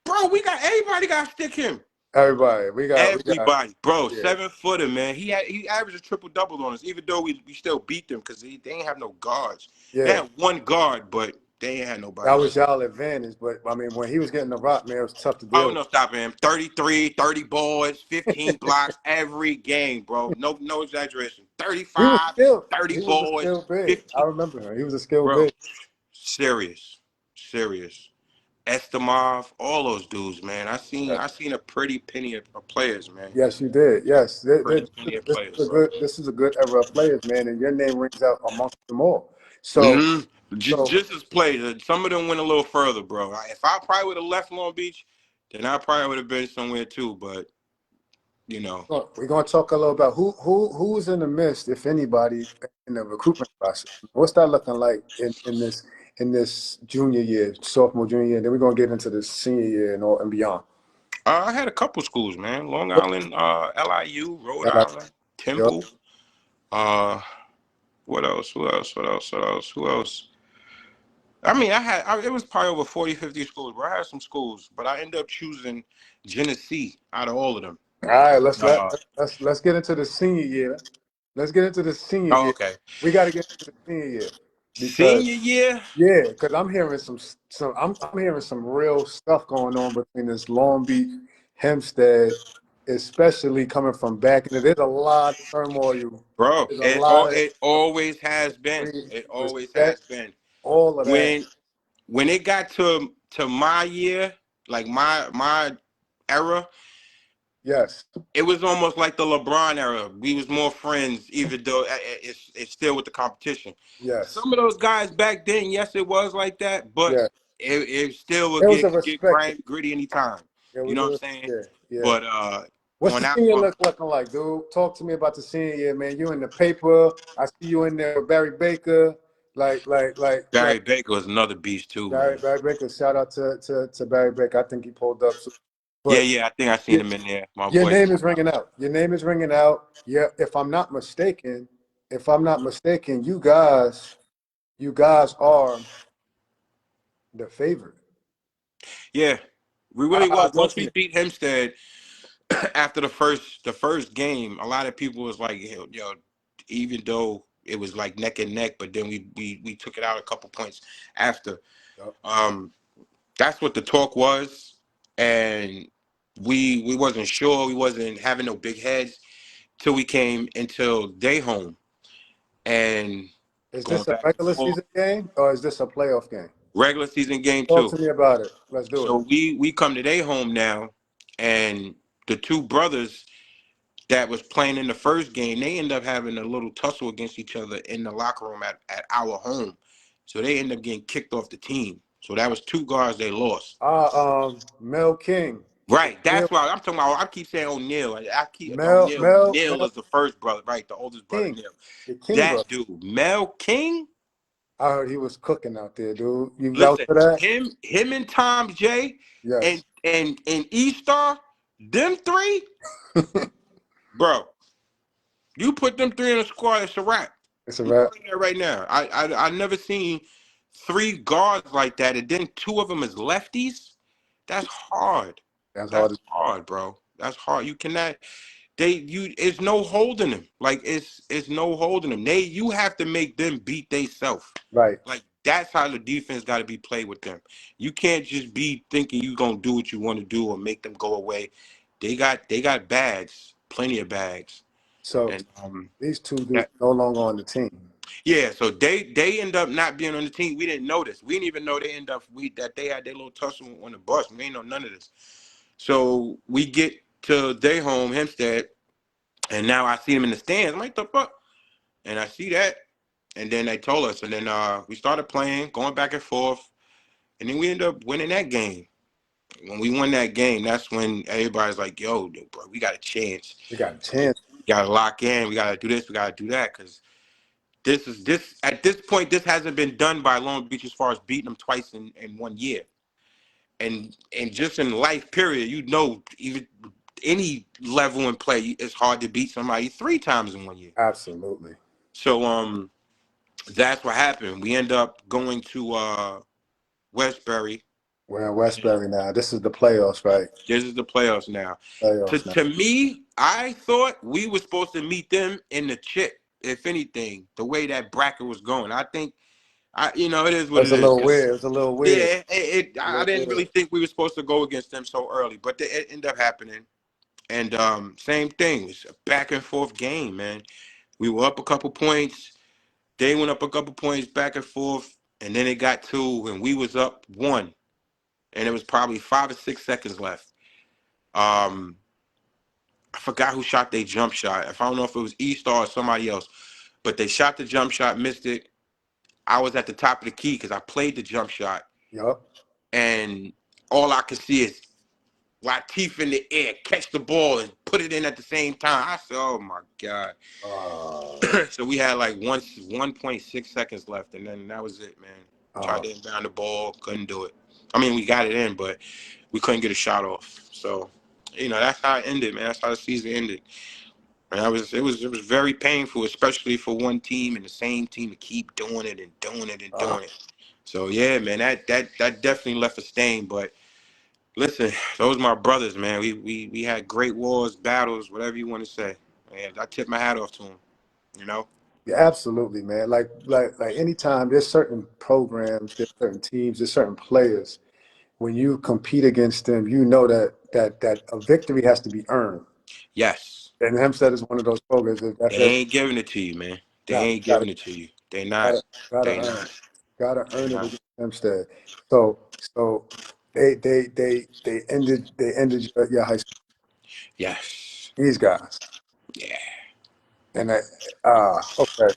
bro, everybody got to stick him. Everybody, we got, Everybody, bro, yeah, 7-footer, man. He averaged a triple double on us, even though we still beat them because they ain't have no guards. They yeah. had one guard, but they ain't had That nobody was else. y'all advantage. But I mean, when he was getting the rock, man, it was tough to I deal was with. no stopping him. 33, 30 boards, 15 blocks every game, bro. No exaggeration. He was 35, skilled. 30 He was a boards, skilled big. I 15. remember him. He was a skilled Bro, big. serious. Estimov, all those dudes, man. I seen Yeah. I seen a pretty penny of players, man. Yes, you did. Yes, Pretty penny of this players, is a bro. good. This is a good era of players, man, and your name rings out amongst them all. So, so Just as players, some of them went a little further, bro. If I probably would have left Long Beach, then I probably would have been somewhere too. But you know, we're going to talk a little about who's in the midst, if anybody, in the recruitment process. What's that looking like in this junior year, sophomore, junior year? Then we're going to get into the senior year and beyond. I had a couple schools, man. Long Island, LIU, Rhode Yeah, like, Island, yo, Temple. Uh, what else? Who else? What else? What else? Who else? I mean, it was probably over 40, 50 schools, bro. I had some schools, but I ended up choosing Genesee out of all of them. all right, Uh, let's get into the senior year. Let's get into the senior oh, year. okay. We got to get into the senior year because Senior year, yeah, because I'm hearing I'm hearing some real stuff going on between this Long Beach, Hempstead, especially coming from back in the. There's a lot of turmoil. bro. There's a lot of It always has been. It always has respect, been. all of that. When it got to my year, like my era, Yes, it was almost like the LeBron era. We was more friends, even though it's still with the competition. yes, Some of those guys back then, yes, it was like that, but yeah. it still would There was a get respect. gritty anytime. There You was know a what I'm saying? yeah, yeah. But What's on the that senior one, look looking like, dude? Talk to me about the senior year, man. You in the paper? I see you in there with Barry Baker. Like Barry Baker was another beast too, man. Barry Baker. Shout out to Barry Baker. I think he pulled up. So, Yeah, but yeah, I think I seen your, him in there. My your boy. name is ringing out. Your name is ringing out. Yeah, if I'm not mistaken, you guys are the favorite. Yeah, we really was. Talk Once to we me. beat Hempstead after the first game, a lot of people was like, yo, even though it was like neck and neck, but then we took it out a couple points after. Yup. Um, that's what the talk was, and we wasn't sure. We wasn't having no big heads till we came until day home and Is going this a back and regular forth. season game or is this a playoff game? Regular season game Talk too. to me about it. Let's do So it. we come to their home now, and the two brothers that was playing in the first game, they ended up having a little tussle against each other in the locker room at our home. So they ended up getting kicked off the team. So that was two guards they lost. Mel King. Right. Mel, That's why I'm talking about. I keep saying O'Neal. I keep Mel, O'Neal. Mel, Neil Mel is the first brother, right? The oldest brother, King. Neil. The King brother. That dude, Mel King. I heard he was cooking out there, dude. You vouch Listen, for that? him and Tom J Yes. and E Star, them three, bro. You put them three in a squad, it's a wrap. It's a I'm wrap. telling you that right now. I never seen three guards like that, and then two of them is lefties. That's hard. That's That's hard. hard, bro. That's hard. You cannot. It's no holding them. Like it's no holding them. You have to make them beat they self. Right. Like that's how the defense got to be played with them. You can't just be thinking you gonna do what you want to do or make them go away. They got bags, plenty of bags, So and these two dudes that no longer on the team. yeah. So they end up not being on the team. We didn't know this. We didn't even know they end up that they had their little tussle on the bus. We ain't know none of this. So we get to their home, Hempstead, and now I see them in the stands. I'm like, the fuck? And I see that. And then they told us. And then we started playing, going back and forth. And then we ended up winning that game. When we won that game, that's when everybody's like, yo, bro, we got a chance. We got a We chance. got to lock in. We got to do this. We got to do that. Because at this point, this hasn't been done by Long Beach as far as beating them twice in 1 year. And just in life, period, even any level in play, it's hard to beat somebody three times in 1 year. Absolutely. So that's what happened. We end up going to Westbury. We're in Westbury now. This is the playoffs, right? This is the playoffs now. To Playoffs now. to me, I thought we were supposed to meet them in the chip. If anything, the way that bracket was going, I think it is what It's it a is. little 'Cause weird. It's a little weird. yeah, A I little didn't really weird. think we were supposed to go against them so early, but it ended up happening. And same thing. It's a back and forth game, man. We were up a couple points. They went up a couple points, back and forth, and then it got two, and we was up one, and it was probably 5 or 6 seconds left. Um, I forgot who shot their jump shot. If I don't know if it was E-Star or somebody else, but they shot the jump shot, missed it. I was at the top of the key because I played the jump shot, Yup. and all I could see is Latif in the air, catch the ball and put it in at the same time. I said, "Oh my god!" Uh, So we had like 1.6 seconds left, and then that was it, man. Tried uh, to inbound the ball, couldn't do it. I mean, we got it in, but we couldn't get a shot off. So, that's how it ended, man. That's how the season ended. And it was very painful, especially for one team and the same team to keep doing it and doing it and uh, doing it. So yeah, man, that definitely left a stain. But listen, those are my brothers, man. We had great wars, battles, whatever you want to say. And I tip my hat off to them. You know. yeah, absolutely, man. Like anytime there's certain programs, there's certain teams, there's certain players. When you compete against them, you know that a victory has to be earned. Yes. And Hempstead is one of those programs They that's it. ain't giving it to you, man. They Not ain't gotta giving it to you. They not. gotta gotta They earn it. not. Gotta They earn it not. against Hempstead. So they ended your high school. Yes. These guys. Yeah. And okay.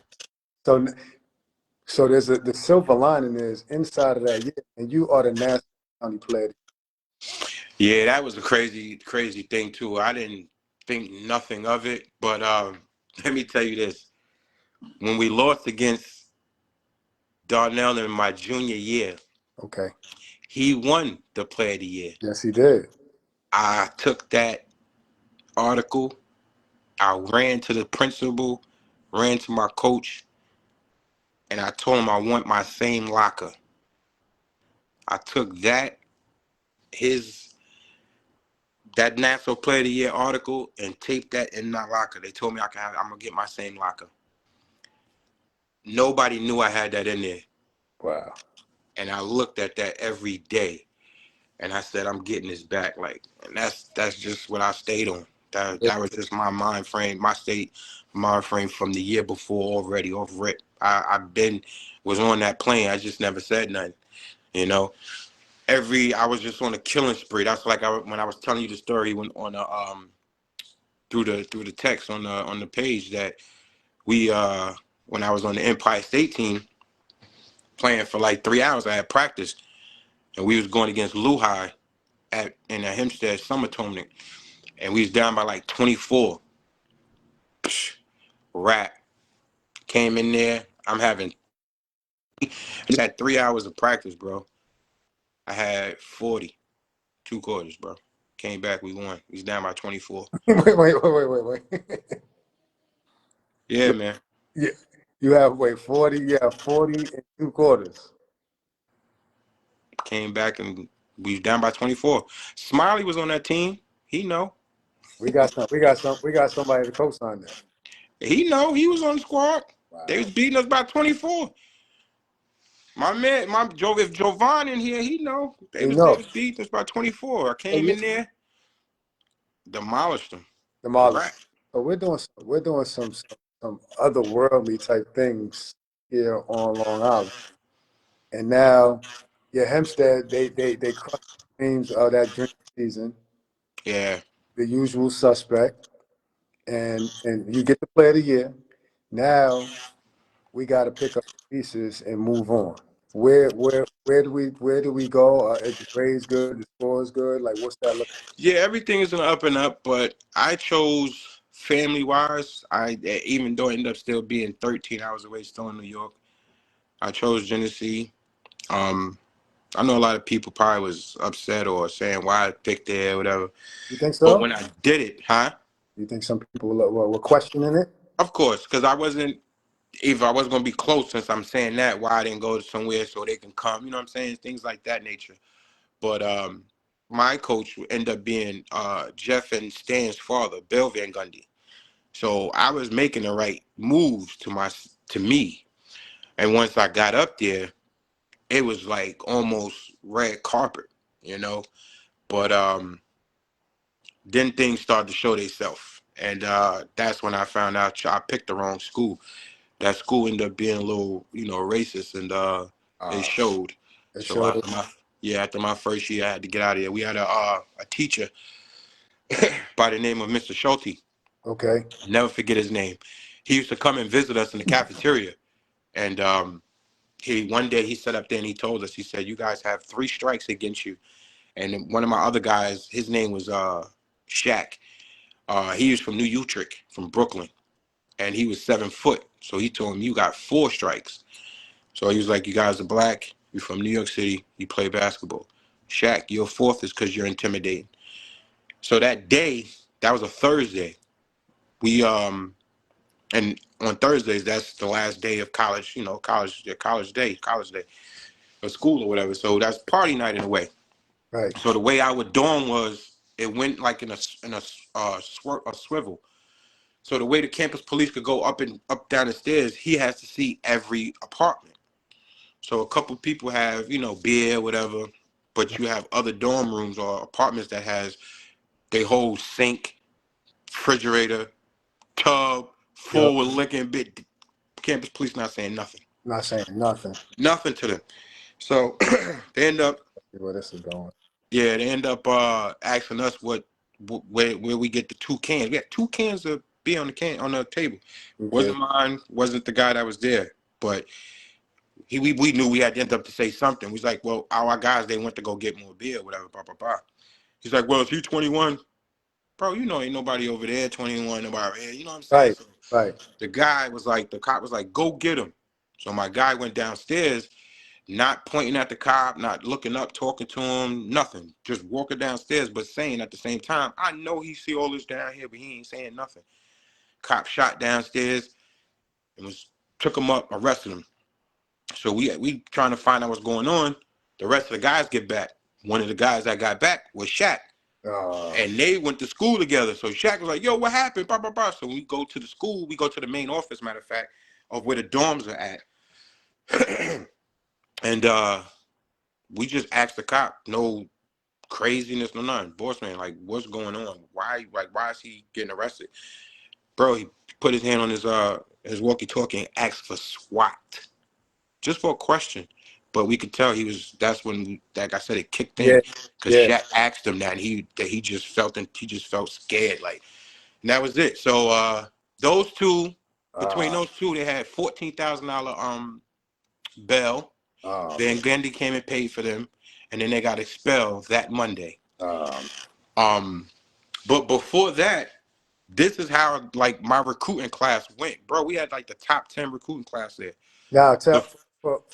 So so there's the silver lining is inside of that year, and you are the national county player. Yeah, that was a crazy, crazy thing too. I didn't think nothing of it, but let me tell you this: when we lost against Darnell in my junior year, Okay. he won the Player of the Year. Yes, he did. I took that article, I ran to the principal, ran to my coach, and I told him I want my same locker. I took his that National Player of the Year article and taped that in my locker. They told me I'm gonna get my same locker. Nobody knew I had that in there. Wow. And I looked at that every day and I said, I'm getting this back. Like, and that's just what I stayed on. That was just my mind frame, my mind frame from the year before already off rip. Was on that plane. I just never said nothing. You know, I was just on a killing spree. That's like when I was telling you the story when on through the text on the page that we when I was on the Empire State team playing for like 3 hours, I had practice and we was going against Lehigh at in a Hempstead summer tournament, and we was down by like 24. Psh, rat came in there. I'm having just had 3 hours of practice, bro. I had 40, 2 quarters, bro. Came back, we won. We was down by 24. Wait. Yeah, man. You, you have, wait, 40, yeah, 40 and 2 quarters. Came back and we was down by 24. Smiley was on that team. He know. We got somebody to co-sign that. He know. He was on the squad. They was Wow. beating us by 24. My man, my Joe, if Jovan in here, he know. They You was know. beating us by 24. I So came you in there, demolished them. demolished. Right. So we're doing some otherworldly type things here on Long Island. And now, yeah, Hempstead, they crushed the dreams of that dream season, Yeah. the usual suspect, and you get the player of the year. Now we got to pick up the pieces and move on. Where do we go? Is the grades good? The score is good? Like what's that look? Yeah, everything is an up and up, but I chose family wise. Even though I ended up still being 13 hours away, still in New York, I chose Genesee. Um, I know a lot of people probably was upset or saying why I picked there, or whatever. You think But so? when I did it, huh? You think some people were questioning it? Of course, because I wasn't. If I was gonna be close, since I'm saying that, why I didn't go to somewhere so they can come. You know what I'm saying? Things like that nature. But my coach ended up being Jeff and Stan's father, Bill Van Gundy. So I was making the right moves to me. And once I got up there, it was like almost red carpet, you know. But then things started to show themselves. And that's when I found out I picked the wrong school. That school ended up being a little, racist, and it Uh, showed. it So showed. after my first year, I had to get out of there. We had a teacher by the name of Mr. Schulte. Okay. Never forget his name. He used to come and visit us in the cafeteria, and he one day he sat up there and he told us, he said, "You guys have 3 strikes against you." And one of my other guys, his name was Shaq. He was from New Utrecht, from Brooklyn, and he was 7 foot. So he told him, "You got 4 strikes." So he was like, "You guys are black. You're from New York City. You play basketball. Shaq, your fourth is because you're intimidating." So that day, that was a Thursday. We and on Thursdays, that's the last day of college. College day of school or whatever. So that's party night in a way. Right. So the way our dorm was, it went like a swivel. So the way the campus police could go up down the stairs, he has to see every apartment. So a couple people have, beer, whatever, but you have other dorm rooms or apartments that has they whole sink, refrigerator, tub, Yep. full with liquor and bit. Campus police not saying nothing. Not saying nothing. Nothing to them. So they end up, See where this is going. yeah, they end up asking us where we get the 2 cans. We had 2 cans of beer on the table. Okay. Wasn't mine, wasn't the guy that was there, but we knew we had to end up to say something. We was like, well, our guys, they went to go get more beer, whatever, blah blah blah. He's like, well, is he 21? Bro, ain't nobody over there 21, nobody over here. You know what I'm saying? Right. So Right. the cop was like, go get him. So my guy went downstairs, not pointing at the cop, not looking up, talking to him, nothing. Just walking downstairs, but saying at the same time, I know he see all this down here, but he ain't saying nothing. Cop shot downstairs and took him up, arrested him. So we trying to find out what's going on. The rest of the guys get back. One of the guys that got back was Shaq. Uh, And they went to school together. So Shaq was like, yo, what happened? Blah, blah, blah. So we go to the school, we go to the main office, matter of fact, of where the dorms are at. And we just asked the cop, no craziness, no nothing. Boss man, like, what's going on? Why is he getting arrested? Bro, he put his hand on his walkie-talkie and asked for SWAT. Just for a question. But we could tell that's when, like I said, it kicked yeah. in. Because Yeah. Shaq asked him that, and he just felt scared. Like, And that was it. So those two, between Ah, those two, they had $14,000 bail. Van man. Gundy came and paid for them, and then they got expelled that Monday. Um, Um, but before that, this is how like my recruiting class went, bro. We had like the top 10 recruiting class there. now, The,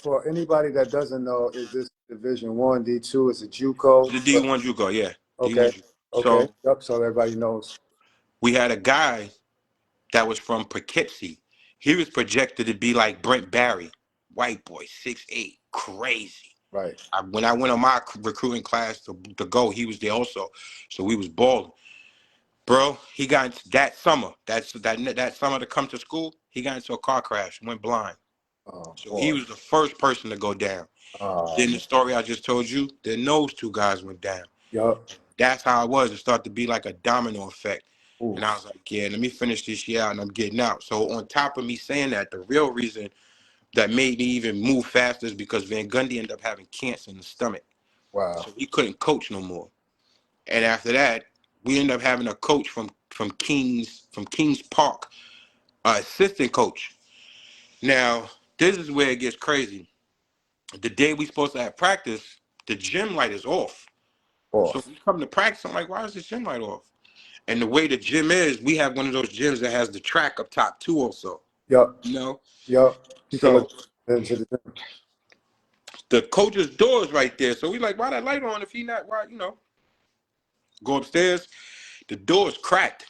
for anybody that doesn't know, is this Division One, D2? Is it JUCO? the D1 JUCO, yeah, D1 Okay, JUCO. okay. So Yep. So everybody knows. we had a guy that was from Poughkeepsie. He was projected to be like Brent Barry, white boy, 6'8", crazy. Right. When I went on my recruiting class to go, he was there also. So we was balling. Bro, he got into that summer. That summer to come to school, he got into a car crash, went blind. Oh So he boy. was the first person to go down. Then the Man. story I just told you, then those two guys went down. Yup. That's how it was. It started to be like a domino effect. And I Oof. was like, yeah, let me finish this year out and I'm getting out. So on top of me saying that, the real reason that made me even move faster is because Van Gundy ended up having cancer in the stomach. Wow. So he couldn't coach no more. And after that, we ended up having a coach from Kings Park, assistant coach. Now, this is where it gets crazy. The day we supposed to have practice, the gym light is off. So Off. we come to practice, I'm like, why is the gym light off? And the way the gym is, we have one of those gyms that has the track up top too also. Yup. You know? Yup. People look So into the gym. the coach's door is right there. So we like, why that light on if he not, why, go upstairs. The door is cracked.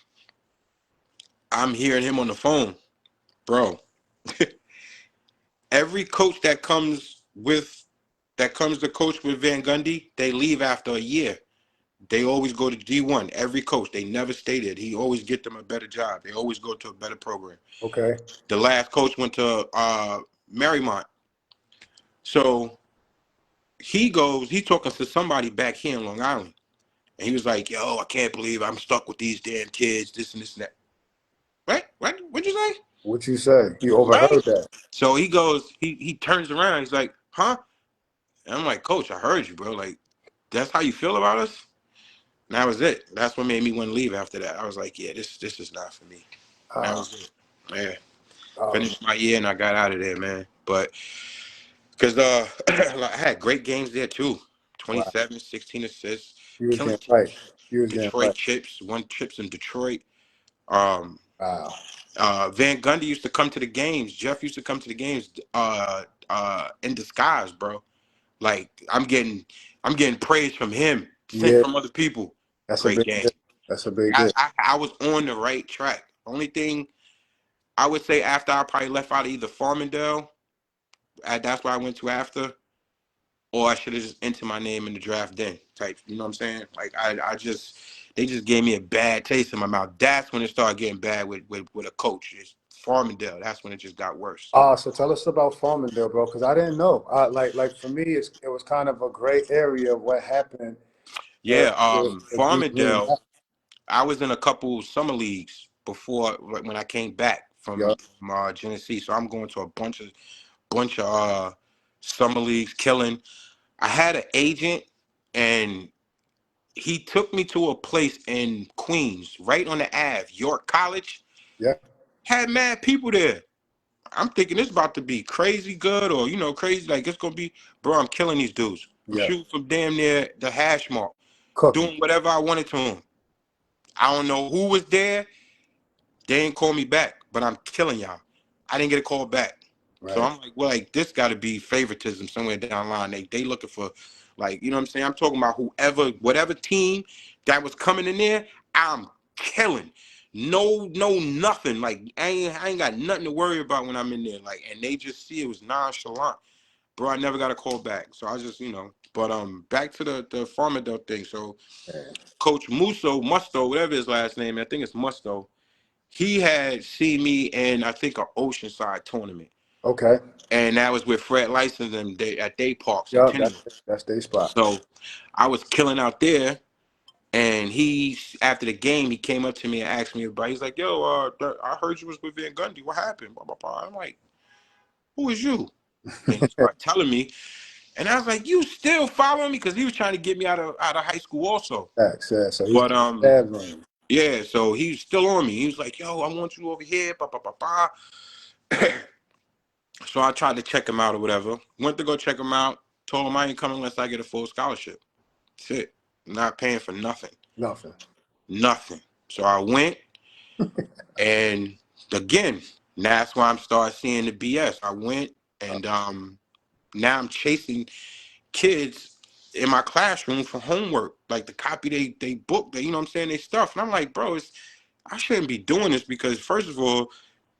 I'm hearing him on the phone. Bro, every coach that comes to coach with Van Gundy, they leave after a year. They always go to D1. Every coach, they never stay there. He always get them a better job. They always go to a better program. Okay. The last coach went to Marymount. So he's talking to somebody back here in Long Island. And he was like, yo, I can't believe I'm stuck with these damn kids, this and this and that. Right? Right? What'd you say? What you say? You Right? overheard that? So he goes, he turns around, he's like, huh? And I'm like, Coach, I heard you, bro. Like, that's how you feel about us? And that was it. That's what made me want to leave after that. I was like, yeah, this is not for me. That Uh, was it. Yeah. um, Finished my year and I got out of there, man. But because I had great games there too. wow. 27, 16 assists, You was killing getting teams. right. You was getting Detroit right. chips, won trips in Detroit. Um, Wow. Van Gundy used to come to the games. Jeff used to come to the games in disguise, bro. Like I'm getting praise from him, sent Yeah, from other people. that's a Great big game. deal. That's a big I, deal. I, I was on the right track. Only thing I would say after I probably left out of either Farmingdale, that's where I went to after, or I should have just entered my name in the draft then type. You know what I'm saying? Like they just gave me a bad taste in my mouth. That's when it started getting bad with a coach. It's Farmingdale. That's when it just got worse. So tell us about Farmingdale, bro, because I didn't know. Like for me, it was kind of a gray area of what happened Yeah, with these men. Farmingdale. I was in a couple summer leagues before when I came back from, Yeah, Genesee. So I'm going to a bunch of summer leagues, killing. I had an agent, and he took me to a place in Queens, right on the Ave, York College. yeah, Had mad people there. I'm thinking it's about to be crazy good, or crazy like it's gonna be. Bro, I'm killing these dudes. I'm yeah. shooting from damn near the hash mark, Cooking, doing whatever I wanted to them. I don't know who was there. They didn't call me back, but I'm killing y'all. I didn't get a call back. So right? I'm like, well, like this got to be favoritism somewhere down the line. They looking for, like, you know what I'm saying? I'm talking about whatever team that was coming in there, I'm killing. No, nothing. Like I ain't got nothing to worry about when I'm in there. Like, and they just see it was nonchalant. Bro, I never got a call back. So I just, But back to the Farmingdale thing. So Man. Coach Musto, whatever his last name, I think it's Musto. He had seen me in, I think, an Oceanside tournament, Okay. and that was with Fred License and at Day Park Yeah, Centennial. that's their spot. So I was killing out there, and after the game, he came up to me and asked me about. He's like, "Yo, I heard you was with Van Gundy. What happened?" Blah blah blah. I'm like, "Who is you?" Then he started telling me, and I was like, "You still following me?" Because he was trying to get me out of high school also. Facts, yeah. So he's But got tabs on you. Yeah, so he's still on me. He was like, "Yo, I want you over here." Ba ba ba ba. So I tried to check him out or whatever. Went to go check him out. Told him I ain't coming unless I get a full scholarship. That's it. Not paying for nothing. Nothing. Nothing. So I went, and again, that's why I'm starting seeing the BS. I went, and now I'm chasing kids in my classroom for homework, like the copy they book, they, you know what I'm saying, they stuff. And I'm like, bro, I shouldn't be doing this because first of all,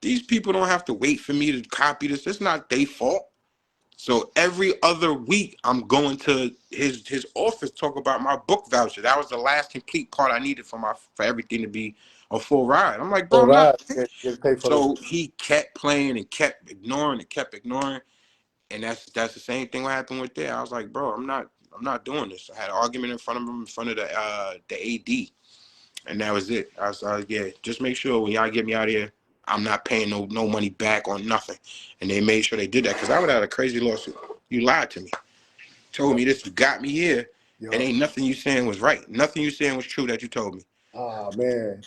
these people don't have to wait for me to copy this. It's not their fault. So every other week, I'm going to his office talk about my book voucher. That was the last complete part I needed for everything to be a full ride. I'm like, bro, All I'm not. right. Get paid for the. So he kept playing and kept ignoring and kept ignoring, and that's the same thing what happened with there. I was like, bro, I'm not doing this. I had an argument in front of him, in front of the AD, and that was it. Yeah, just make sure when y'all get me out of here, I'm not paying no money back on nothing. And they made sure they did that because I would have had a crazy lawsuit. You lied to me, told Yup. me this, you got me here, and Yup. ain't nothing you saying was right. Nothing you saying was true that you told me. Ah man.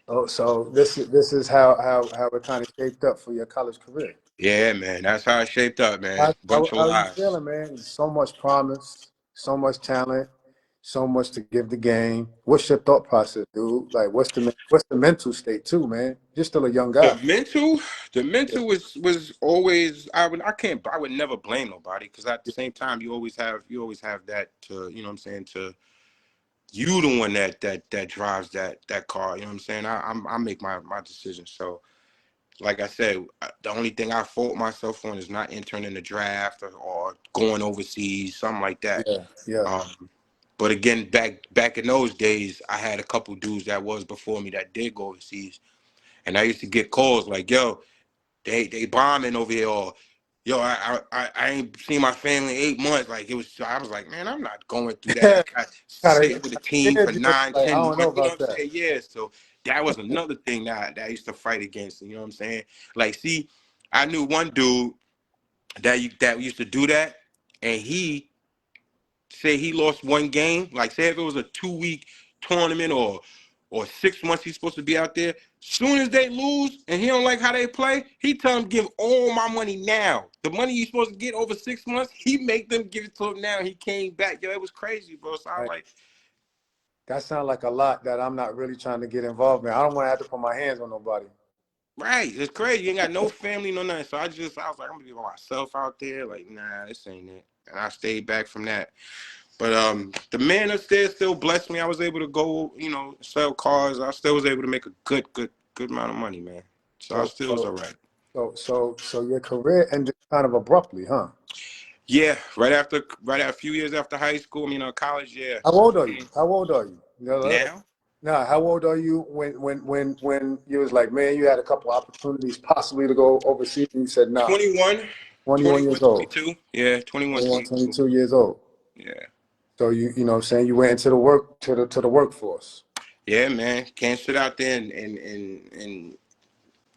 Oh, so this is how it kind of shaped up for your college career. Yeah, man, that's how it shaped up, man. How, Bunch of how are you lies. feeling, man? So much promise, so much talent, so much to give the game. What's your thought process, dude? Like, what's the mental state too, man? You're still a young The guy. mental, the Yeah, mental was always I would never blame nobody because at the yeah, same time you always have that to you know what I'm saying to you the one that drives that car. You know what I'm saying? I make my decisions. So like I said, the only thing I fault myself on is not entering in the draft or going overseas, something like that. yeah, yeah. Um, but again, back in those days, I had a couple dudes that was before me that did go overseas, and I used to get calls like, "Yo, they bombing over here," or "Yo, I ain't seen my family in 8 months." Like it was, I was like, "Man, I'm not going through that." I got Kind sit of with a team for scared you. nine, Like, I ten don't know months. You know about what I'm that. saying? Yeah. So that was another thing that I used to fight against. You know what I'm saying? Like, see, I knew one dude that used to do that, and he say he lost one game, like say if it was a 2 week tournament or 6 months he's supposed to be out there, soon as they lose and he don't like how they play, he tell them give all my money now. The money you're supposed to get over 6 months, he make them give it to him now. He came back. Yo, it was crazy, bro. So I was Like, like, that sounds like a lot that I'm not really trying to get involved in. I don't want to have to put my hands on nobody. right, it's crazy. You ain't got no family, no nothing. So I was like, I'm gonna be by myself out there. Like, nah, this ain't it. And I stayed back from that. But the man upstairs still blessed me. I was able to go, sell cars. I still was able to make a good amount of money, man. So I So, still was so, all right. so your career ended kind of abruptly, huh? Yeah, right after a few years after high school, college, yeah. How old are you? How old are you? Now, Now, how old are you when you was like, man, you had a couple opportunities possibly to go overseas and you said, nah, 21, 21 21, years old, 22. Yeah, 21, 21, 22. 22 years old. Yeah. So you know what I'm saying, you went into the work to the workforce. Yeah, man. Can't sit out there and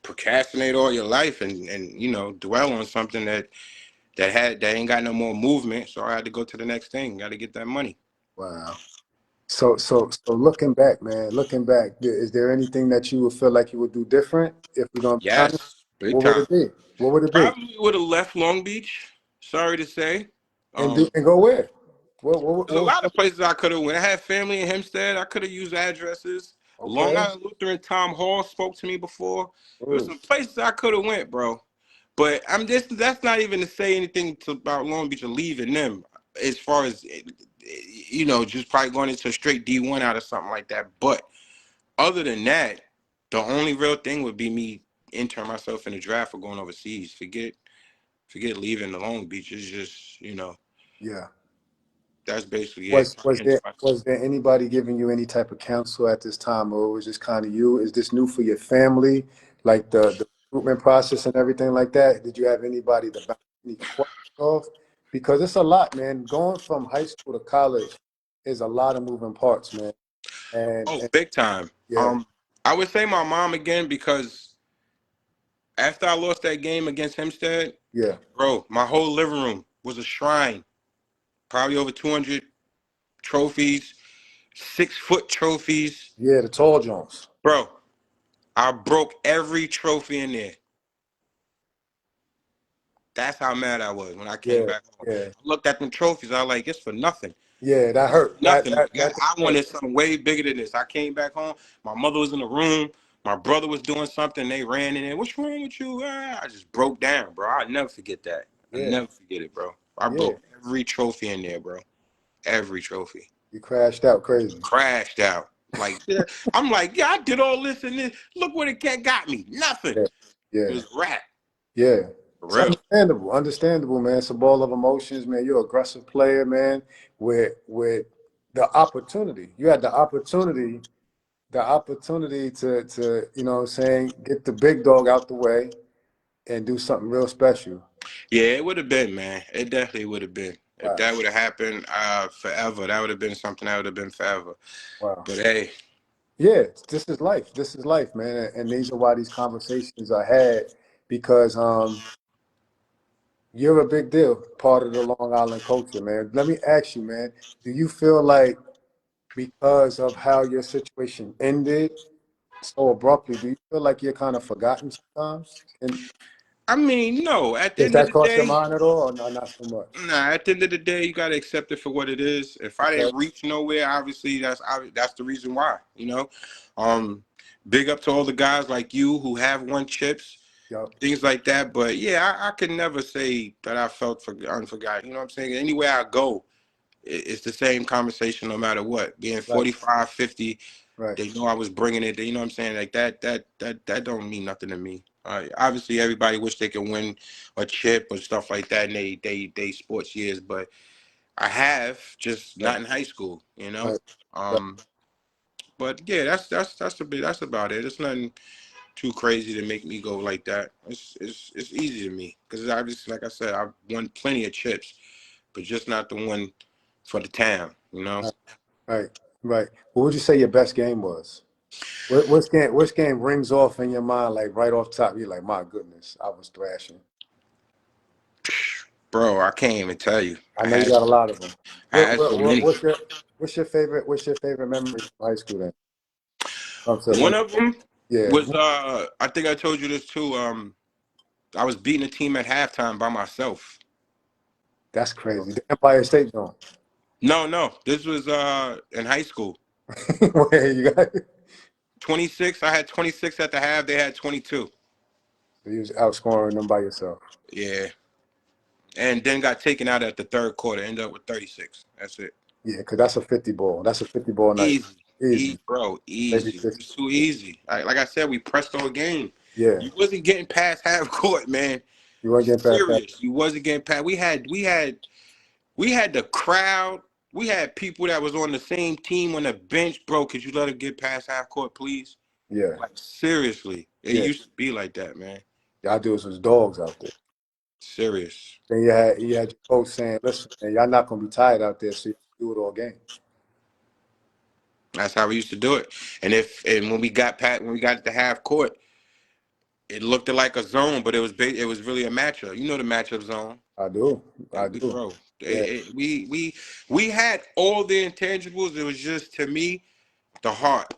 procrastinate all your life and dwell on something that ain't got no more movement. So I had to go to the next thing. Got to get that money. Wow. So looking back, man, looking back, is there anything that you would feel like you would do different if we're gonna be honest? Yes, big What would time. it be? What would it be? Probably would have left Long Beach. Sorry to say. And go where? There's a What lot of places I could have went. I had family in Hempstead. I could have used addresses. Long okay. Island Lutheran Tom Hall spoke to me before. There was Ooh, some places I could have went, bro. But I'm just that's not even to say anything about Long Beach or leaving them. As far as just probably going into a straight D1 out or something like that. But other than that, the only real thing would be me entering myself in the draft or going overseas. Forget leaving the Long Beach. It's just, yeah. that's basically it. Was was there was there anybody giving you any type of counsel at this time, or was this kind of you? Is this new for your family, like the recruitment process and everything like that? Did you have anybody to bounce any questions off? Because it's a lot, man. Going from high school to college is a lot of moving parts, man. Oh, And big time. yeah, I would say my mom again because after I lost that game against Hempstead, yeah, bro, my whole living room was a shrine. Probably over 200 trophies. 6-foot trophies. Yeah, the tall Jones. Bro, I broke every trophy in there. That's how mad I was when I came Yeah, back home. yeah, I looked at them trophies. I was like, it's for nothing. yeah. That It's for hurt. nothing. Like That I hurt. wanted something way bigger than this. I came back home. My mother was in the room. My brother was doing something. They ran in there. What's wrong with you? I just broke down, bro. I'll never forget that. I Yeah, never forget it, bro. I yeah. broke every trophy in there, bro. Every trophy. You crashed out crazy. Crashed out. Like, yeah. I'm like, yeah, I did all this and this. Look what it got me. Nothing. Yeah, It yeah, was rap. yeah. For It's real. understandable. Understandable, man. It's a ball of emotions, man. You're an aggressive player, man. With the opportunity, you had the opportunity to you know what I'm saying, get the big dog out the way and do something real special. Yeah, it would have been, man. It definitely would have been. If Wow, that would have happened forever, that would have been something that would have been forever. wow. But hey, Yeah, this is life. This is life, man. And these are why these conversations are had because you're a big deal, part of the Long Island culture, man. Let me ask you, man, do you feel like because of how your situation ended so abruptly, do you feel like you're kind of forgotten sometimes? And I mean, no, at the does end of that the cross your day, mind at all, or not so much? nah, at the end of the day, you gotta accept it for what it is. If I Okay. didn't reach nowhere, obviously that's the reason why, you know. Um, Big up to all the guys like you who have won chips, Yep. things like that. But yeah, I can never say that I felt unforgotten. You know what I'm saying? Anywhere I go, it's the same conversation no matter what. Being Right. 45, 50, Right. they know I was bringing it. You know what I'm saying? Like that don't mean nothing to me. Obviously, everybody wish they could win a chip or stuff like that in they sports years, but I have just Right. not in high school. You know. Right. Right. Um, but yeah, that's about it. It's nothing too crazy to make me go like that. It's easy to me because obviously, like I said, I've won plenty of chips, but just not the one for the town. You know. Right. Right. Right. What would you say your best game was? Which game rings off in your mind like right off top? You're like, my goodness, I was thrashing. Bro, I can't even tell you. I know you got a lot of them. I had so many. What's your favorite memory from high school then? So One of them yeah, was I think I told you this too. I was beating a team at halftime by myself. that's crazy. The Empire State Zone. No, no, this was in high school. Where you got 26. I had 26 at the half. They had 22. you was outscoring them by yourself. Yeah, and then got taken out at the third quarter. Ended up with 36. That's it. Yeah, because that's a 50 ball. That's a 50 ball night. Easy, Easy. bro. Maybe Easy. It 60. was too easy. Like I said, we pressed all game. Yeah. You wasn't getting past half court, man. You weren't getting past that. Serious. You wasn't getting past. We had the crowd. We had people that was on the same team on the bench, bro. Could you let them get past half court, please? Yeah. Like seriously, it Yeah. used to be like that, man. Y'all dudes was dogs out there. Serious. Then you had your coach saying, listen, man, y'all not gonna be tired out there, so you do it all game. That's how we used to do it. And when we got to the half court, it looked like a zone, but it was really a matchup. You know the matchup zone, I do. I do. bro. Yeah. We had all the intangibles. It was just to me the heart.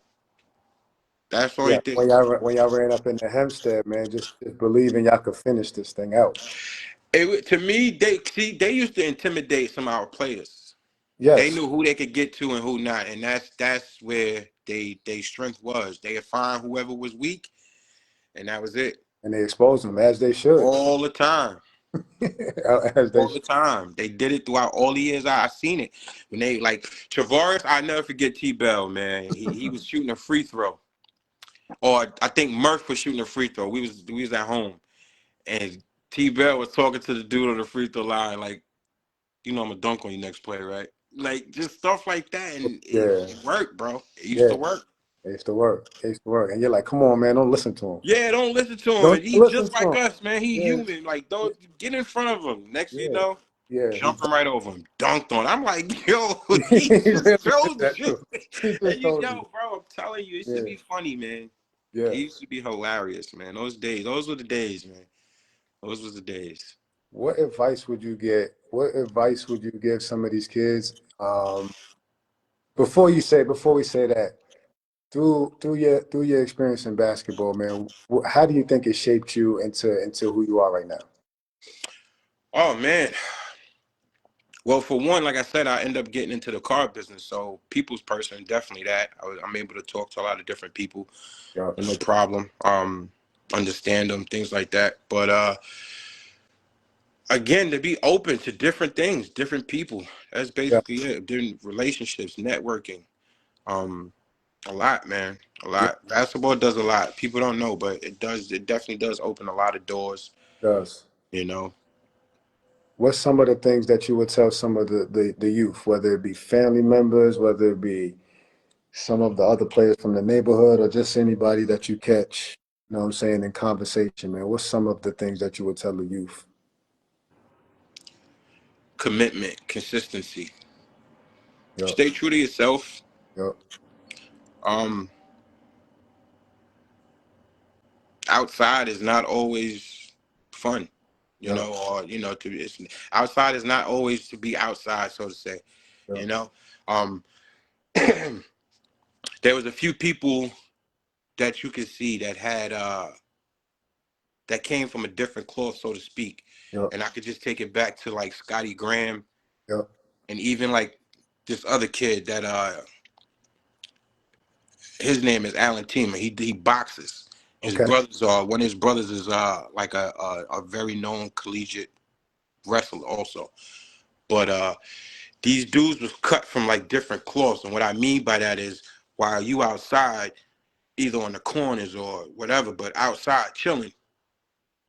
That's the only Yeah. thing. When y'all ran up in the Hempstead, man, just believing y'all could finish this thing out. To me, they used to intimidate some of our players. They Yes. knew who they could get to and who not, and that's where they strength was. They would find whoever was weak, and that was it. And they exposed them as they should. All the time, As they all should. the time. They did it throughout all the years I seen it. When they like Tavares, I never forget T Bell, man. He was shooting a free throw, or I think Murph was shooting a free throw. We was at home, and T Bell was talking to the dude on the free throw line, like, you know I'm gonna dunk on you next play, right? Like just stuff like that, and Yeah. it worked, bro. It used Yeah. to work. It used to work. It used to work. And you're like, come on, man, don't listen to him. Yeah, don't listen to him. Don't He even listen just to like him. us, man. He Yeah. human. Like, don't get in front of him. Next thing you Yeah. know, Yeah. jumping right over him, dunked on. I'm like, yo, He he really just did told that you. too. He And just told you. yo, bro, I'm telling you, it should Yeah. be funny, man. It Yeah. used to be hilarious, man. Those were the days, man. Those was the days. What advice would you give some of these kids? before we say that, through your experience in basketball, man, how do you think it shaped you into who you are right now? Oh man. Well, for one, like I said, I end up getting into the car business. So people's person, definitely that. I'm able to talk to a lot of different people Yeah, with no problem. Understand them, things like that. But again, to be open to different things, different people. That's yeah, basically it. Different relationships, networking. Um, a lot, man. A yeah, lot. Basketball does a lot. People don't know, but it does. It definitely does open a lot of doors. it does. You know, What's some of the things that you would tell some of the youth, whether it be family members, whether it be some of the other players from the neighborhood, or just anybody that you catch, you know what I'm saying, in conversation, man? What's some of the things that you would tell the youth? commitment, consistency. Yep, Stay true to yourself. yep, Um, outside is not always fun, yep, or outside is not always to be outside, so to say. yep, You know, um, there was a few people that you could see that had that came from a different cloth, so to speak, yep, and I could just take it back to like Scotty Graham yep. and even like this other kid that his name is Alan Teemer. He boxes. His Okay, brothers are one of his brothers is like a very known collegiate wrestler also. But these dudes was cut from like different cloths, and what I mean by that is while you outside, either on the corners or whatever, but outside chilling,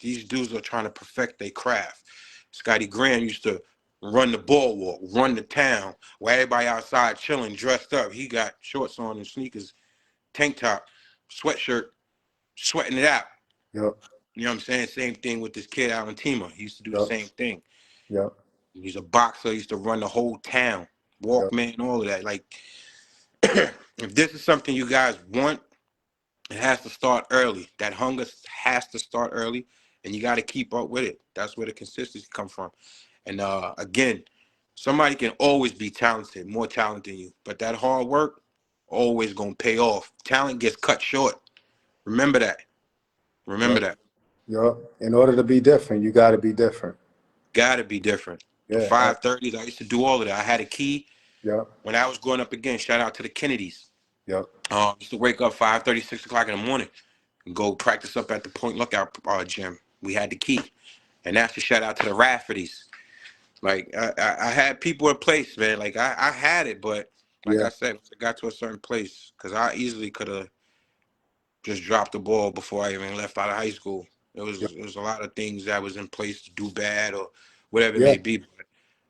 these dudes are trying to perfect their craft. Scotty Graham used to run the boardwalk, run the town, where everybody outside chilling, dressed up. He got shorts on and sneakers, tank top, sweatshirt, sweating it out. yep, You know what I'm saying? Same thing with this kid, Alan Teemer. He used to do the yep, same thing. yep, He's a boxer. He used to run the whole town, yep, Walkman, all of that. Like, if this is something you guys want, it has to start early. That hunger has to start early, and you got to keep up with it. That's where the consistency comes from. And again, somebody can always be talented, more talented than you, but that hard work always gonna pay off. Talent gets cut short. Remember that. Remember yep, that. yep. In order to be different, you got to be different. Gotta be different. The Yeah, 5:30s, I used to do all of that. I had a key yep, when I was growing up again. Shout out to the Kennedys. yep, Used to wake up 5:30, 6 o'clock in the morning and go practice up at the Point Lookout gym. We had the key. And that's a shout out to the Raffertys. Like I had people in place, man. Like I had it, but like yeah, I said, it got to a certain place because I easily could have just dropped the ball before I even left out of high school. yep, It was a lot of things that was in place to do bad or whatever it yeah. may be. But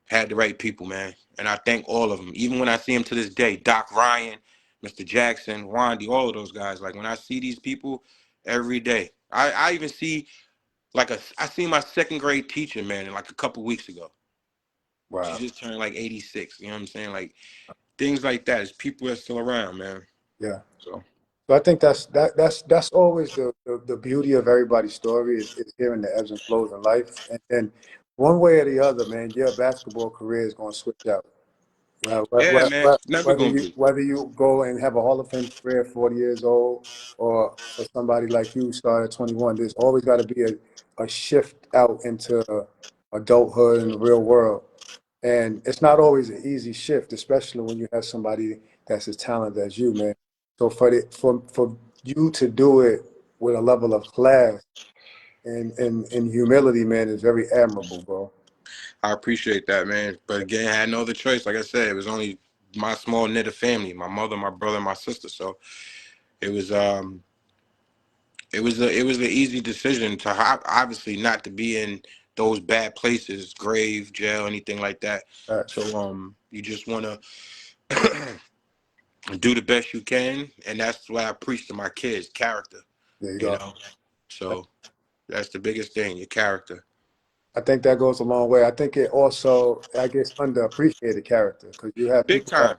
had the right people, man, and I thank all of them. Even when I see them to this day, Doc Ryan, Mr. Jackson, Wandy, all of those guys. Like when I see these people every day, I even see I seen my second grade teacher, man, like a couple weeks ago. She Wow. just turned like 86. You know what I'm saying? Like things like that. Is people are still around, man. Yeah. So So I think that's always the beauty of everybody's story is hearing the ebbs and flows in life. And then one way or the other, man, your basketball career is going to switch out. Well, yeah, man, it's never gonna be. whether you go and have a Hall of Fame career at 40 years old, or for somebody like you start at 21, there's always got to be a shift out into adulthood and the real world. And it's not always an easy shift, especially when you have somebody that's as talented as you, man. So for you to do it with a level of class and humility, man, is very admirable, bro. I appreciate that, man. But again, I had no other choice. Like I said, it was only my small knit of family, my mother, my brother, my sister. So it was it was an easy decision to obviously not to be in those bad places, grave, jail, anything like that. So Facts. you just wanna do the best you can, and that's what I preach to my kids: character. There you You go. know, so that's the biggest thing, your character. I think that goes a long way. I think it also, I guess, underappreciated character because you have Big people that, time,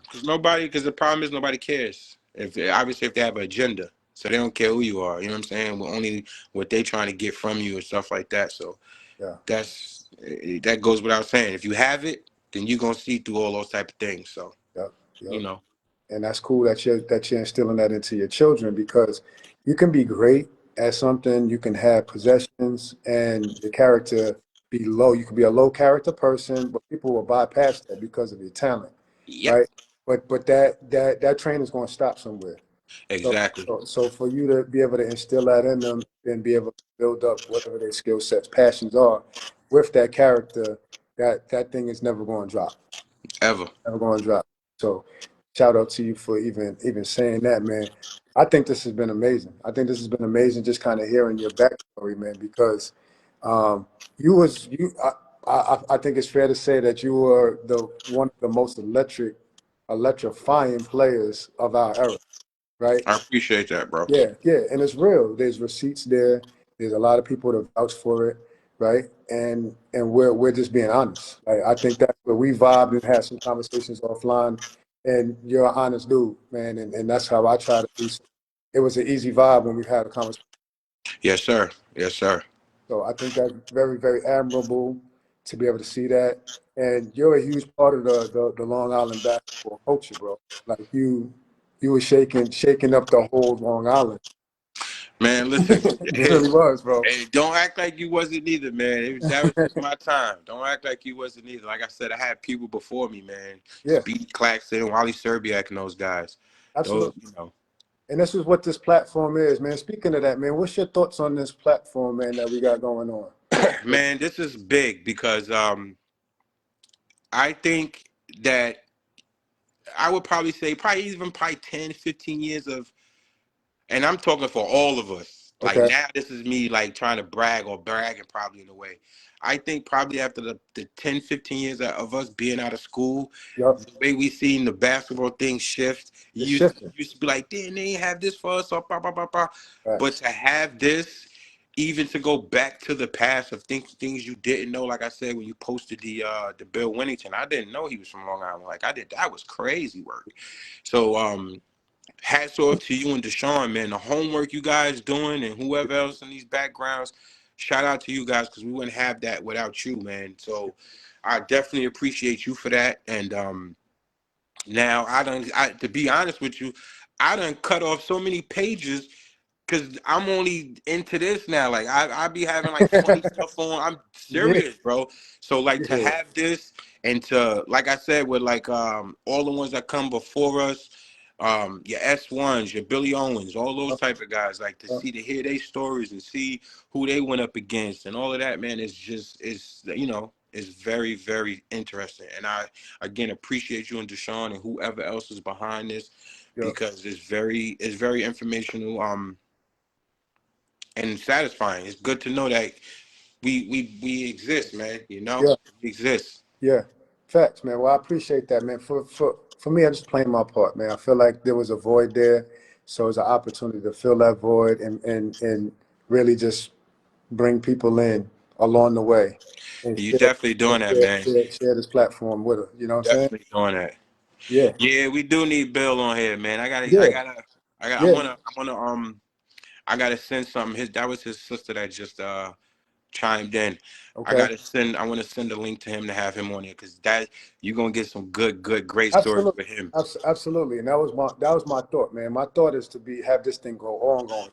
because the problem is nobody cares. Obviously if they have an agenda, so they don't care who you are. You know what I'm saying? Well, only what they trying to get from you and stuff like that. So yeah, that goes without saying. If you have it, then you're gonna see through all those type of things. So yep, yep. you know. and that's cool that you're instilling that into your children because you can be great at something, you can have possessions, and your character be low. You can be a low character person, but people will bypass that because of your talent, Yep, right? But that train is going to stop somewhere. So, exactly. so for you to be able to instill that in them and be able to build up whatever their skill sets, passions are with that character, that thing is never going to drop. Ever. Never going to drop. So, shout out to you for even saying that, man. I think this has been amazing. I think this has been amazing, just kind of hearing your backstory, man. Because you was you, I think it's fair to say that you were the one of the most electrifying players of our era, right? I appreciate that, bro. Yeah, yeah, and it's real. There's receipts there. There's a lot of people that vouch for it, right? And we're just being honest. Like I think that's where we vibed and had some conversations offline. And you're an honest dude, man, and that's how I try to be. So it was an easy vibe when we've had a conversation. Yes, sir. Yes, sir. So I think that's very, very admirable to be able to see that. And you're a huge part of the Long Island basketball culture, bro. Like you were shaking up the whole Long Island. Man, listen. It Hey, really was, bro. hey, don't act like you wasn't either, man. That was just my time. Don't act like you wasn't either. Like I said, I had people before me, man. Yeah, Speedy Claxton, Wally Serbiak, and those guys. Those, absolutely. you know. And this is what this platform is, man. Speaking of that, man, what's your thoughts on this platform, man, that we got going on? Man, this is big because I think that I would probably say probably 10, 15 years of, and I'm talking for all of us. Like Okay. now, this is me like trying to brag or bragging probably in a way. I think probably after the 10, 15 years of us being out of school, Yup. the way we seen the basketball thing shift, It's you shifting. used to be like, damn, they ain't have this for us, or blah, blah, blah, blah. But Facts. to have this, even to go back to the past of things you didn't know, like I said, when you posted the Bill Winnington, I didn't know he was from Long Island. Like I did, that was crazy work. So hats off to you and Deshaun, man. The homework you guys doing and whoever else in these backgrounds, shout out to you guys because we wouldn't have that without you, man. So I definitely appreciate you for that. And now to be honest with you, I done cut off so many pages because I'm only into this now. Like I be having like funny stuff on. I'm Yeah, serious, bro. So like to yeah. have this and to like I said with like all the ones that come before us, your S1s, your Billy Owens, all those type of guys, like to hear their stories and see who they went up against and all of that, man, is very, very interesting. And I again appreciate you and Deshaun and whoever else is behind this Yup. because it's very informational. And satisfying. It's good to know that we exist, man. You know, Yeah, we exist. yeah. Facts, man. Well, I appreciate that, man. For me, I just playing my part, man. I feel like there was a void there, so it's an opportunity to fill that void and really just bring people in along the way and You definitely doing that, man. share this platform with her. You know what I'm saying? Definitely doing that. Yeah, Yeah, we do need Bill on here, man. yeah, I yeah. I gotta send something. That was his sister that just chimed in. Okay. I want to send a link to him to have him on here because that you're gonna get some great stories Absolutely. with him. Absolutely. And that was my thought, man. My thought is to have this thing go on going.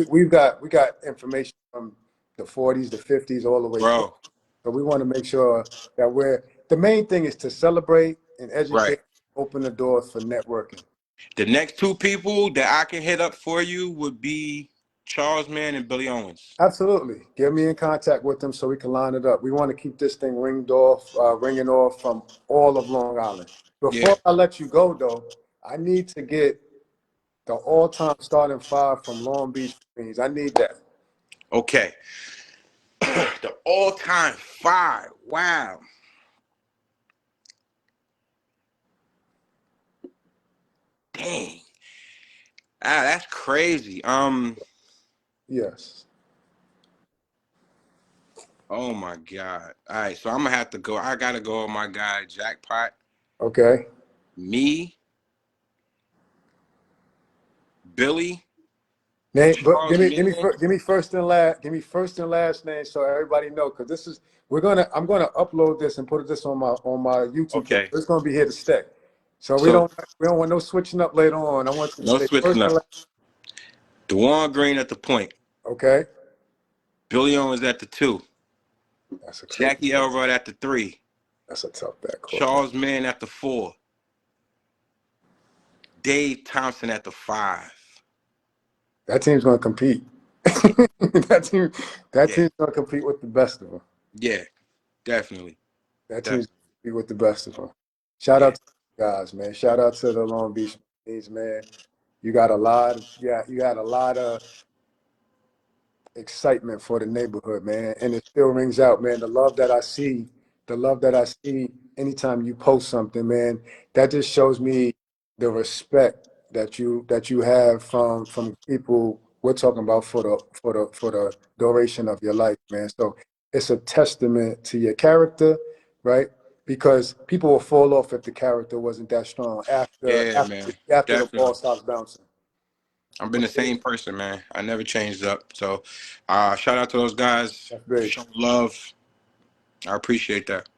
We got information from the 40s, the 50s, all the way through. Bro, So we want to make sure that the main thing is to celebrate and right. educate, open the doors for networking. The next two people that I can hit up for you would be Charles Mann and Billy Owens. Absolutely. Get me in contact with them so we can line it up. We want to keep this thing ringing off from all of Long Island. Yeah. Before I let you go, though, I need to get the all-time starting five from Long Beach, Queens. I need that. Okay. The all-time five. Wow. Dang. That's crazy. Yes. Oh my God. All right, so I'm gonna have to go. I gotta go with my guy Jackpot. Okay. Me, Billy, Name, but Charles Mann. give me first and last. Give me first and last name so everybody know. Because this is I'm gonna upload this and put this on my YouTube page. Okay. It's gonna be here to stay. So So we don't want no switching up later on. I want you to no say switching first and up. last. Duane Green at the point. Okay, Billy Owens at the 2. that's a tough. Jackie Elrod at the 3. That's a tough backcourt, man. Charles Mann at the 4. Dave Thompson at the 5. That team's going to compete. that team, that Yeah, team's going to compete with the best of them. yeah, definitely, That team's definitely. going to compete with the best of them. Shout Yeah, out to the guys, man. Shout out to the Long Beach teams, man. You got a lot. Yeah, you got a lot of excitement for the neighborhood, man. And it still rings out, man. The love that I see anytime you post something, man, that just shows me the respect that you have from people we're talking about for the duration of your life, man. So it's a testament to your character, right? Because people will fall off if the character wasn't that strong yeah, man, after the ball definitely. stops bouncing. I've been But the same person, man. I never changed up. So, shout out to those guys. that's big. Show love. I appreciate that,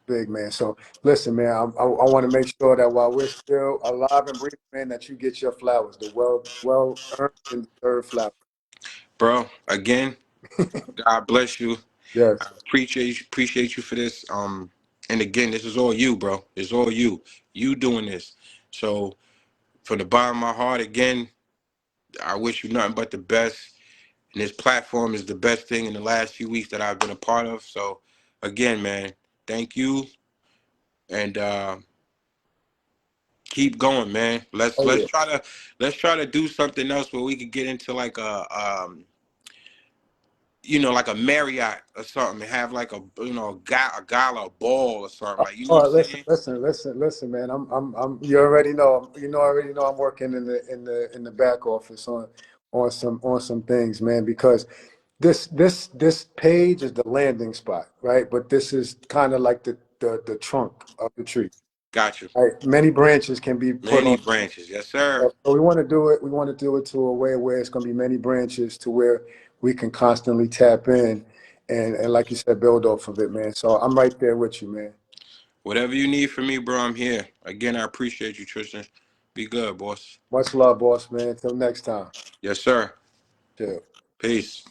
Big man. So listen, man. I want to make sure that while we're still alive and breathing, man, that you get your flowers, the well earned and deserved flowers. bro. Again, God bless you. I Yes. appreciate you for this. And again, this is all you, bro. It's all you. You doing this. So, from the bottom of my heart, again, I wish you nothing but the best. And this platform is the best thing in the last few weeks that I've been a part of. So, again, man, thank you, and keep going, man. Let's Oh let's yeah. try to let's try to do something else where we could get into like like a Marriott or something, and have like a gala ball or something, like, you know what I'm Oh, listen, saying? listen, man. I'm. You already know. You know, I already know. I'm working in the back office on some things, man. Because this page is the landing spot, right? But this is kind of like the trunk of the tree. Got you. Right? Many branches can be put Many on. branches, yes, sir. So we want to do it. We want to do it to a way where it's going to be many branches to where we can constantly tap in and like you said, build off of it, man. So I'm right there with you, man. Whatever you need from me, bro, I'm here. Again, I appreciate you, Tristan. Be good, boss. Much love, boss, man. Until next time. Yes, sir. Chill. Peace.